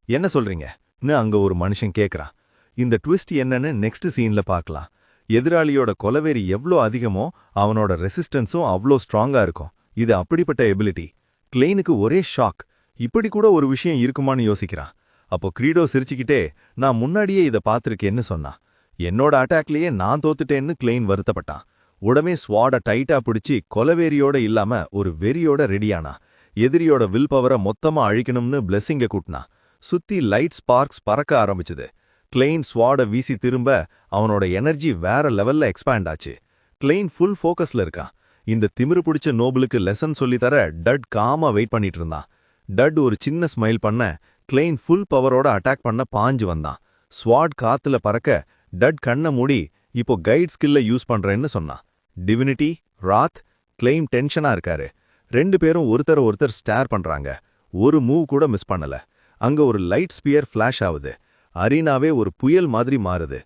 என்ன சொல்றீங்கன்னு அங்க ஒரு மனுஷன் கேக்குறான். இந்த ட்விஸ்ட் என்னன்னு நெக்ஸ்ட் சீன்ல பார்க்கலாம். எதிராளியோட கொலவெறி எவ்ளோ அதிகமோ அவனோட ரெசிஸ்டன்ஸும் அவ்ளோ ஸ்ட்ராங்கா இருக்கும். இது அப்படிப்பட்ட எபிலிட்டி. கிளெயினுக்கு ஒரே ஷாக். இப்படி கூட ஒரு விஷயம் இருக்குமான்னு யோசிக்கிறான். அப்போ கிரீடோ சிரிச்சுக்கிட்டே, நான் முன்னாடியே இதை பார்த்துருக்கேன்னு சொன்னான். என்னோட அட்டாக்லயே நான் தோத்துட்டேன்னு கிளெயின் வருத்தப்பட்டான். உடனே ஸ்வாட டைட்டா பிடிச்சி கொலவேரியோட இல்லாம ஒரு வெறியோட ரெடியானா. எதிரியோட வில் பவரை மொத்தமா அழிக்கணும்னு பிளெஸிங்க கூட்டினா. சுத்தி லைட் ஸ்பார்க்ஸ் பறக்க ஆரம்பிச்சுது. கிளெயின் ஸ்வாட வீசி திரும்ப அவனோட எனர்ஜி வேற லெவல்ல எக்ஸ்பேண்ட் ஆச்சு. கிளெயின் ஃபுல் ஃபோக்கஸ்ல இருக்கான். இந்த திமிரு பிடிச்ச நோபலுக்கு லெசன் சொல்லித்தர டட் காமா வெயிட் பண்ணிட்டு இருந்தான். டட் ஒரு சின்ன ஸ்மைல் பண்ண கிளெயின் ஃபுல் பவரோட அட்டாக் பண்ண பாஞ்சு வந்தான். ஸ்வாட் காத்துல பறக்க டட் கண்ணை மூடி இப்போ கைட் ஸ்கில்ல யூஸ் பண்றேன்னு சொன்னான். டிவினிட்டி, ராத், கிளெயின் டென்ஷனா இருக்காரு. 2 பேரும் ஒருத்தர் ஸ்டார் பண்றாங்க. ஒரு மூவ் கூட மிஸ் பண்ணல. அங்க ஒரு லைட் ஸ்பியர் ஃபிளாஷ் ஆகுது. அரீனாவே ஒரு புயல் மாதிரி மாறுது.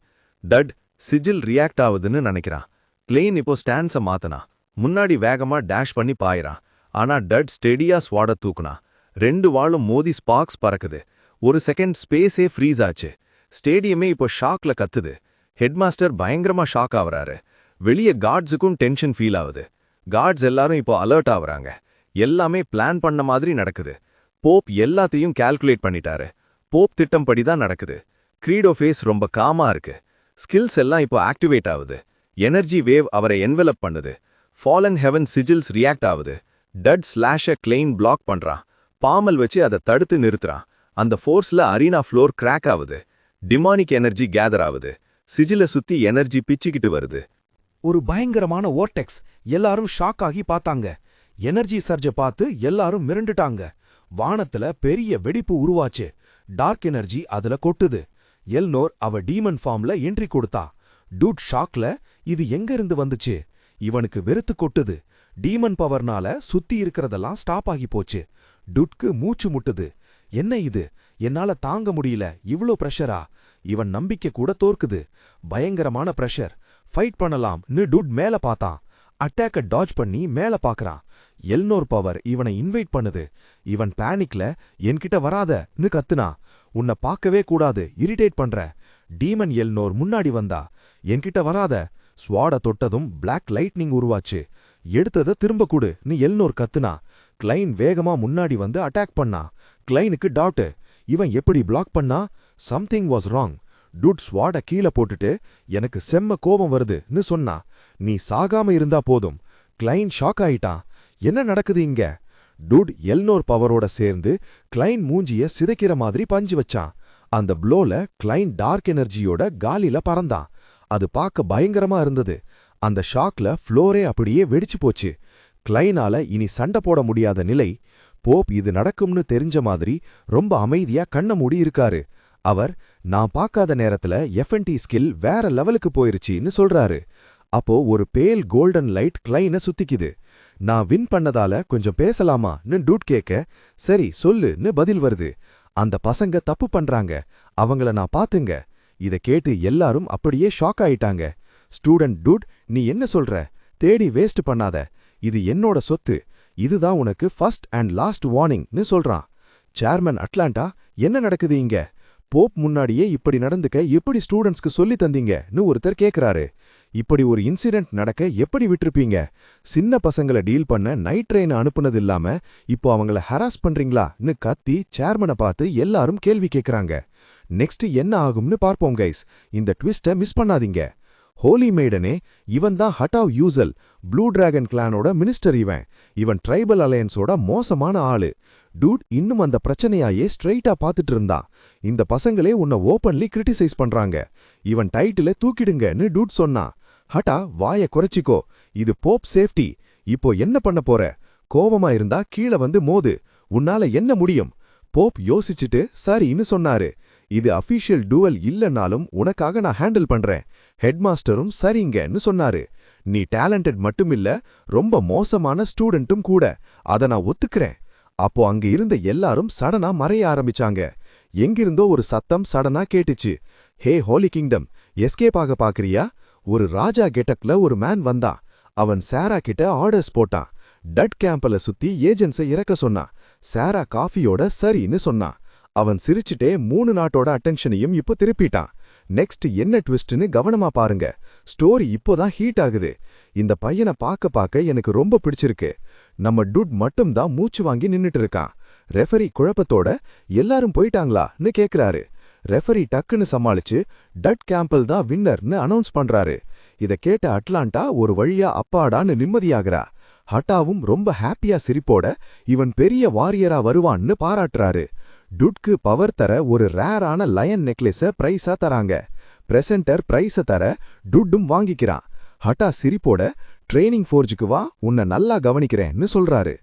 டட் சிஜில் ரியாக்ட் ஆகுதுன்னு நினைக்கிறான். கிளெயின் இப்போ ஸ்டான்ஸை மாத்தனா. முன்னாடி வேகமா டேஷ் பண்ணி பாயிறான். ஆனா டட் ஸ்டெடியா ஸ்வாட தூக்குனா. 2 வாளும் மோதி ஸ்பார்க்ஸ் பறக்குது. ஒரு செகண்ட் ஸ்பேஸே ஃப்ரீஸ் ஆச்சு. ஸ்டேடியமே இப்போ ஷாக்ல கத்துது. ஹெட்மாஸ்டர் பயங்கரமா ஷாக் ஆவறாரு. வெளியே கார்ட்ஸுக்கும் டென்ஷன் ஃபீல் ஆகுது. கார்ட்ஸ் எல்லாரும் இப்போ அலர்ட் ஆவறாங்க. எல்லாமே பிளான் பண்ண மாதிரி நடக்குது. போப் எல்லாத்தையும் கால்குலேட் பண்ணிட்டாரு. போப் திட்டம்படி தான் நடக்குது. கிரீடோ ஃபேஸ் ரொம்ப காமா இருக்கு. ஸ்கில்ஸ் எல்லாம் இப்போ ஆக்டிவேட் ஆகுது. எனர்ஜி வேவ் அவரை என்வெலப் பண்ணுது. ஃபாலன் ஹெவன் சிஜில்ஸ் ரியாக்ட் ஆகுது. டட் ஸ்லாஷ கிளெயின் பிளாக் பண்றான். பாமல் வச்சு அதை தடுத்து நிறுத்துறான். அந்த ஃபோர்ஸ்ல அரீனா ஃப்ளோர் கிராக் ஆகுது. டிமானிக் எனர்ஜி கேதர் ஆகுது. சிஜில சுத்தி எனர்ஜி பிச்சுக்கிட்டு வருது. ஒரு பயங்கரமான ஓர்டெக்ஸ். எல்லாரும் ஷாக் ஆகி பார்த்தாங்க. எனர்ஜி சர்ஜை பார்த்து எல்லாரும் மிரண்டுட்டாங்க. வானத்துல பெரிய வெடிப்பு உருவாச்சு. டார்க் எனர்ஜி அதுல கொட்டுது. எல்னோர் அவ டீமன் ஃபார்ம்ல என்ட்ரி கொடுத்தா. டூட் ஷாக்ல, இது எங்க இருந்து வந்துச்சு? இவனுக்கு வெறுத்து கொட்டுது. டீமன் பவர்னால சுத்தி இருக்கிறதெல்லாம் ஸ்டாப் ஆகி போச்சு. டுட்க்கு மூச்சு முட்டுது. என்ன இது? என்னால தாங்க முடியல. இவ்ளோ பிரஷரா? இவன் நம்பிக்கை கூட தோற்குது. பயங்கரமான பிரஷர். ஃபைட் பண்ணலாம்னு டுட் மேல பார்த்தான். அட்டாக்க டாஜ் பண்ணி மேல பாக்குறான். எல்னோர் பவர் இவனை இன்வைட் பண்ணுது. இவன் பேனிக்ல என்கிட்ட வராதன்னு கத்துனா. உன்னை பார்க்கவே கூடாது, இரிட்டேட் பண்ற. டீமன் எல்னோர் முன்னாடி வந்தா. என்கிட்ட வராத. ஸ்வாட தொட்டதும் பிளாக் லைட்னிங் உருவாச்சு. எடுத்தத திரும்ப குடுன்னு எல்னோர் கத்துனா. கிளைன் வேகமா முன்னாடி வந்து அட்டாக் பண்ணா. கிளைனுக்கு டவுட். இவன் எப்படி பிளாக் பண்ணா? Something was wrong. டூட் ஸ்வாட கீழே போட்டுட்டு, எனக்கு செம்ம கோபம் வருதுன்னு சொன்னா. நீ சாகாம இருந்தா போதும். கிளைன் ஷாக் ஆயிட்டான். என்ன நடக்குது இங்க? டூட் எல்னோர் பவரோட சேர்ந்து கிளைன் மூஞ்சிய சிதைக்கிற மாதிரி பஞ்சு வச்சான். அந்த ப்ளோல கிளைன் டார்க் எனர்ஜியோட காலில பறந்தான். அது பார்க்க பயங்கரமா இருந்தது. அந்த ஷாக்ல ஃப்ளோரே அப்படியே வெடிச்சு போச்சு. கிளைனால இனி சண்டை போட முடியாத நிலை. போப் இது நடக்கும்னு தெரிஞ்ச மாதிரி ரொம்ப அமைதியா கண்ண மூடி இருக்காரு. அவர், நான் பார்க்காத நேரத்துல எஃப்என்டி ஸ்கில் வேற லெவலுக்கு போயிருச்சுன்னு சொல்றாரு. அப்போ ஒரு பேல் கோல்டன் லைட் கிளைனை சுத்திக்குது. நான் வின் பண்ணதால கொஞ்சம் பேசலாமான்னு டூட் கேட்க, சரி சொல்லுன்னு பதில் வருது. அந்த பசங்க தப்பு பண்றாங்க, அவங்கள நான் பாத்துங்க. இத கேட்டு எல்லாரும் அப்படியே ஷாக் ஆயிட்டாங்க. ஸ்டூடெண்ட் டூட், நீ என்ன சொல்ற? தேடி வேஸ்ட் பண்ணாத. இது என்னோட சொத்து. இதுதான் உனக்கு ஃபர்ஸ்ட் அண்ட் லாஸ்ட் வார்னிங்னு சொல்றான். சேர்மன் அட்லாண்டா, என்ன நடக்குது இங்க? போப் முன்னாடியே இப்படி நடந்துக்க எப்படி ஸ்டூடெண்ட்ஸ்க்கு சொல்லி தந்தீங்கன்னு ஒருத்தர் கேக்குறாரு. இப்படி ஒரு இன்சிடென்ட் நடக்க எப்படி விட்டுருப்பீங்க? சின்ன பசங்களை டீல் பண்ண நைட் ட்ரெயின் அனுப்புனது இல்லாம இப்போ அவங்கள ஹராஸ் பண்றீங்களான்னு கத்தி சேர்மனை பார்த்து எல்லாரும் கேள்வி கேக்குறாங்க. நெக்ஸ்ட் என்ன ஆகும்னு பார்ப்போம் கைஸ். இந்த ட்விஸ்ட மிஸ் பண்ணாதீங்க. ஹோலி மெய்டனே, இவன் தான் ஹட்டாவ் யூசல், ப்ளூ டிராகன் கிளானோட மினிஸ்டர். இவன் ட்ரைபல் அலையன்ஸோட மோசமான ஆளு. டூட் இன்னும் அந்த பிரச்சனையாயே ஸ்ட்ரெயிட்டா பார்த்துட்டு இருந்தான். இந்த பசங்களே உன்னை ஓப்பன்லி கிரிட்டிசைஸ் பண்றாங்க. இவன் டைட்டில தூக்கிடுங்கன்னு டூட் சொன்னான். ஹட்டா, வாய குறைச்சிக்கோ. இது போப் சேஃப்டி. இப்போ என்ன பண்ண போற? கோவமா இருந்தா கீழே வந்து மோது. உன்னால என்ன முடியும்? போப் யோசிச்சுட்டு சரின்னு சொன்னாரு. இது அஃபீஷியல் டூவல் இல்லனாலும் உனக்காக நான் ஹேண்டில் பண்றேன். ஹெட்மாஸ்டரும் சரிங்கன்னு சொன்னாரு. நீ டேலண்டட் மட்டுமில்ல, ரொம்ப மோசமான ஸ்டூடெண்ட்டும் கூட. அத நான் ஒத்துக்கிறேன். அப்போ அங்க இருந்த எல்லாரும் சடனா மறைய ஆரம்பிச்சாங்க. எங்கிருந்தோ ஒரு சத்தம் சடனா கேட்டுச்சு. ஹே ஹோலி கிங்டம், எஸ்கேப் ஆக பாக்குறியா? ஒரு ராஜா கெட்டப்ல ஒரு மேன் வந்தான். அவன் சாரா கிட்ட ஆர்டர்ஸ் போட்டான். டட் கேம்பல சுத்தி ஏஜென்ட்ஸை இறக்க சொன்னான். சாரா காஃபியோட சரின்னு சொன்னான். அவன் சிரிச்சுட்டே 3 நாட்டோட அட்டென்ஷனையும் இப்போ திருப்பிட்டான். நெக்ஸ்ட் என்ன ட்விஸ்ட்னு கவனமா பாருங்க. ஸ்டோரி இப்போதான் ஹீட் ஆகுது. இந்த பையனை பார்க்க எனக்கு ரொம்ப பிடிச்சிருக்கு. நம்ம டுட் மட்டும்தான் மூச்சு வாங்கி நின்னுட்டு இருக்கான். ரெஃபரி குழப்பத்தோட எல்லாரும் போயிட்டாங்களான்னு கேக்குறாரு. ரெஃபரி டக்குன்னு சமாளிச்சு டட் கேம்பல் தான் வின்னர்னு அனௌன்ஸ் பண்றாரு. இத கேட்ட அட்லாண்டா ஒரு வழியா அப்பாடான்னு நிம்மதியாகிறா. ஹட்டாவும் ரொம்ப ஹாப்பியா சிரிப்போட இவன் பெரிய வாரியரா வருவான்னு பாராட்டுறாரு. டுட்க்கு பவர் தர ஒரு ரேரான லயன் நெக்லஸ பிரைஸா தராங்க. பிரசன்டர் பிரைஸ தர டுட்டும் வாங்கிக்கிறான். ஹட்டா சிரிப்போட ட்ரெய்னிங் ஃபோர்ஜுக்கு வா, உன்னை நல்லா கவனிக்கிறேன்னு சொல்றாரு.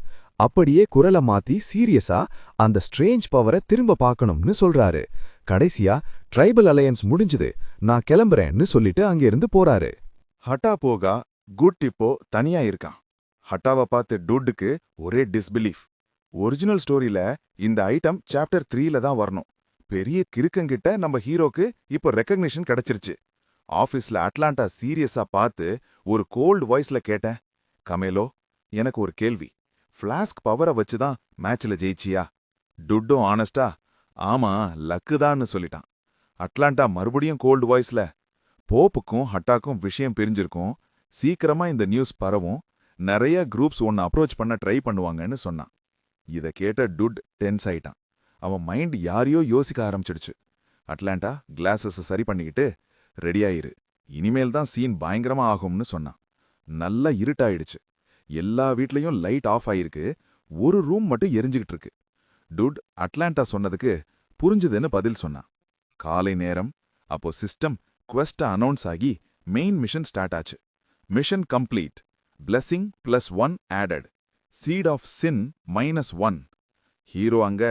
அப்படியே குரலை மாத்தி சீரியஸா அந்த ஸ்ட்ரேஞ்ச் பவரை திரும்ப பார்க்கணும்னு சொல்றாரு. கடைசியா ட்ரைபல் அலையன்ஸ் முடிஞ்சுது, நான் கிளம்புறேன்னு சொல்லிட்டு அங்கிருந்து போறாரு. ஹட்டா போகா குட் இப்போ தனியா இருக்கான். ஹட்டாவை பார்த்து டுட்டுக்கு ஒரே டிஸ்பிலீஃப். ஒரிஜினல் ஸ்டோரியில இந்த ஐட்டம் சாப்டர் 3ல தான் வரணும். பெரிய கிறுக்கங்கிட்ட நம்ம ஹீரோக்கு இப்போ ரெக்கக்னிஷன் கிடைச்சிருச்சு. ஆபீஸ்ல அட்லாண்டா சீரியஸா பார்த்து ஒரு கோல்டு வாய்ஸ்ல கேட்டேன், கமேலோ, எனக்கு ஒரு கேள்வி. ஃப்ளாஸ்க் பவரை வச்சுதான் மேட்ச்ல ஜெயிச்சியா? டுட்டும் ஆனஸ்டா ஆமா லக்குதான்னு சொல்லிட்டான். அட்லாண்டா மறுபடியும் கோல்டு வாய்ஸ்ல, போப்புக்கும் ஹட்டாக்கும் விஷயம் பிரிஞ்சிருக்கும், சீக்கிரமா இந்த நியூஸ் பரவும், நிறைய குரூப்ஸ் ஒன்னு அப்ரோச் பண்ண ட்ரை பண்ணுவாங்கன்னு சொன்னான். இத கேட்ட டுட் டென்ஸ் ஆயிட்டான். அவன் மைண்ட் யாரையோ யோசிக்க ஆரம்பிச்சிடுச்சு. அட்லாண்டா கிளாஸஸ் சரி பண்ணிக்கிட்டு, ரெடியாயிரு, இனிமேல் தான் சீன் பயங்கரமா ஆகும்னு சொன்னான். நல்லா இருட்டாயிடுச்சு. எல்லா வீட்லயும் லைட் ஆஃப் ஆயிருக்கு. ஒரு ரூம் மட்டும் எரிஞ்சுக்கிட்டு இருக்கு. டுட் அட்லாண்டா சொன்னதுக்கு புரிஞ்சுதுன்னு பதில் சொன்னான். காலை நேரம். அப்போ சிஸ்டம் குவெஸ்ட அனௌன்ஸ் ஆகி மெயின் மிஷன் ஸ்டார்ட் ஆச்சு. Mission complete. Blessing +1 added. Seed of sin -1. Hero அங்க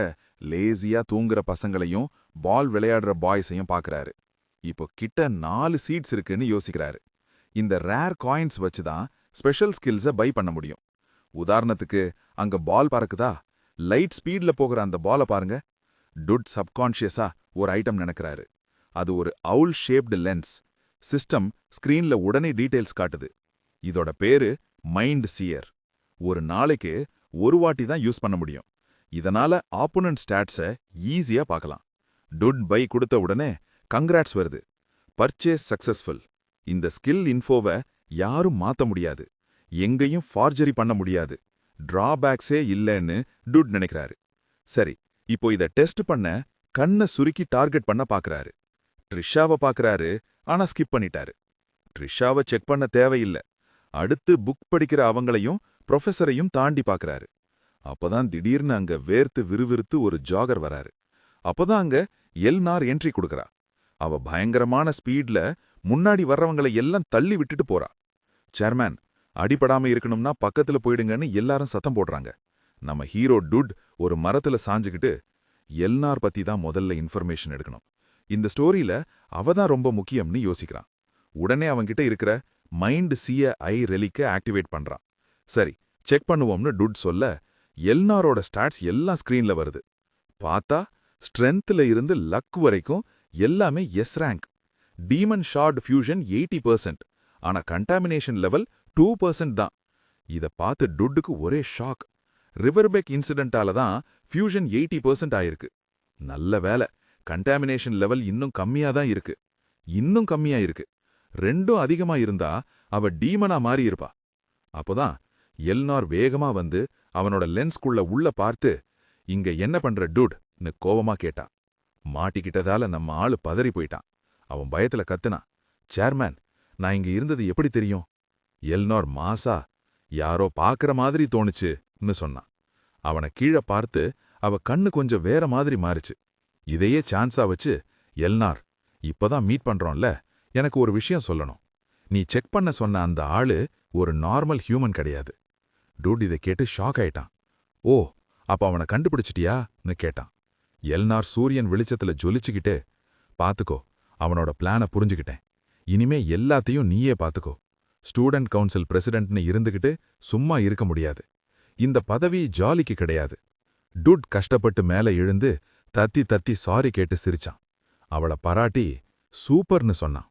லேசியா தூங்குற பசங்களையும் பால் விளையாடுற பாய்ஸையும் பார்க்கறாரு. இப்போ கிட்ட 4 சீட்ஸ் இருக்குன்னு யோசிக்கிறாரு. இந்த ரேர் காயின்ஸ் வச்சுதான் ஸ்பெஷல் ஸ்கில்ஸை பை பண்ண முடியும். உதாரணத்துக்கு அங்க பால் பறக்குதா, லைட் ஸ்பீட்ல போகிற அந்த பால பாருங்க. டுட் சப்கான்ஷியஸா ஒரு ஐட்டம் நினைக்கிறாரு. அது ஒரு அவுல் ஷேப்டு லென்ஸ். சிஸ்டம் ஸ்கிரீன்ல உடனே டீடைல்ஸ் காட்டுது. இதோட பேரு மைண்ட் சியர். ஒரு நாளைக்கு ஒரு வாட்டி தான் யூஸ் பண்ண முடியும். இதனால ஆப்போனன்ட் ஸ்டாட்ஸை ஈஸியா பார்க்கலாம். டுட் பை கொடுத்த உடனே கங்க்ராட்ஸ் வருது. Purchase successful. இந்த ஸ்கில் இன்ஃபோவை யாரும் மாத்த முடியாது, எங்கேயும் ஃபார்ஜரி பண்ண முடியாது, டிராபேக்ஸே இல்லைன்னு டுட் நினைக்கிறாரு. சரி, இப்போ இத டெஸ்ட் பண்ண கண்ணை சுருக்கி டார்கெட் பண்ண பாக்குறாரு. ட்ரிஷாவை பாக்குறாரு, ஆனா ஸ்கிப் பண்ணிட்டாரு. ட்ரிஷாவை செக் பண்ண தேவையில்லை. அடுத்து புக் படிக்கிற அவங்களையும் ப்ரொஃபஸரையும் தாண்டி பாக்குறாரு. அப்பதான் திடீர்னு அங்க வேர்த்து விறுவிறுத்து ஒரு ஜாகர் வராரு. அப்பதான் அங்க எல்னார் என்ட்ரி கொடுக்கறா. அவ பயங்கரமான ஸ்பீட்ல முன்னாடி வர்றவங்களை எல்லாம் தள்ளி விட்டுட்டு போறா. சேர்மேன், அடிபடாம இருக்கணும்னா பக்கத்துல போயிடுங்கன்னு எல்லாரும் சத்தம் போடுறாங்க. நம்ம ஹீரோ டுட் ஒரு மரத்துல சாஞ்சுக்கிட்டு, எல்னார் பத்தி தான் முதல்ல இன்ஃபர்மேஷன் எடுக்கணும், இந்த ஸ்டோரியில அவதான் ரொம்ப முக்கியம்னு யோசிக்கிறான். உடனே அவன்கிட்ட இருக்கிற மைண்ட் சிஐ ரெலிக்க ஆக்டிவேட் பண்றான். சரி, செக் பண்ணுவோம்னு டுட் சொல்ல, எல்னாரோட ஸ்டாட்ஸ் எல்லாம் ஸ்கிரீன்ல வருது. பார்த்தா ஸ்ட்ரென்த்ல இருந்து லக் வரைக்கும் எல்லாமே S rank. Demon shard fusion 80%, ஆனா கண்டாமினேஷன் லெவல் 2% தான். இத பார்த்து டுட்டுக்கு ஒரே ஷாக். ரிவர்பெக் இன்சிடென்டால தான் ஃபியூஷன் 80% ஆயிருக்கு. நல்ல வேலை, கண்டாமினேஷன் லெவல் இன்னும் கம்மியா தான் இருக்கு. இன்னும் கம்மியா இருக்கு. ரெண்டும் அதிகமா இருந்தா அவ டீமனா மாறி இருப்பா. அப்போதான் எல்னார் வேகமா வந்து அவனோட லென்ஸ்குள்ள உள்ள பார்த்து, இங்க என்ன பண்ற டுட்னு கோவமா கேட்டா. மாட்டிக்கிட்டதால நம்ம ஆளு பதறி போயிட்டான். அவன் பயத்துல கத்துனான், சேர்மேன், நான் இங்க இருந்தது எப்படி தெரியும்? எல்னார் மாசா, யாரோ பாக்குற மாதிரி தோணுச்சுன்னு சொன்னான். அவனை கீழே பார்த்து அவ கண்ணு கொஞ்சம் வேற மாதிரி மாறிச்சு. இதையே சான்ஸா வச்சு, எல்னார், இப்பதான் மீட் பண்றோம்ல, எனக்கு ஒரு விஷயம் சொல்லணும். நீ செக் பண்ண சொன்ன அந்த ஆளு ஒரு நார்மல் ஹியூமன் கிடையாது. டூட் இதை கேட்டு ஷாக் ஆயிட்டான். ஓ, அப்ப அவனை கண்டுபிடிச்சிட்டியான்னு கேட்டான். எல்னார் சூரியன் வெளிச்சத்துல ஜொலிச்சுக்கிட்டே, பாத்துக்கோ, அவனோட பிளானை புரிஞ்சுக்கிட்டேன். இனிமே எல்லாத்தையும் நீயே பாத்துக்கோ. ஸ்டூடெண்ட் கவுன்சில் பிரசிடென்ட்னு இருந்துகிட்டு சும்மா இருக்க முடியாது. இந்த பதவி ஜாலிக்கு கிடையாது. டுட் கஷ்டப்பட்டு மேல எழுந்து தத்தி தத்தி சாரி கேட்டு சிரிச்சான். அவளை பாராட்டி சூப்பர்னு சொன்னான்.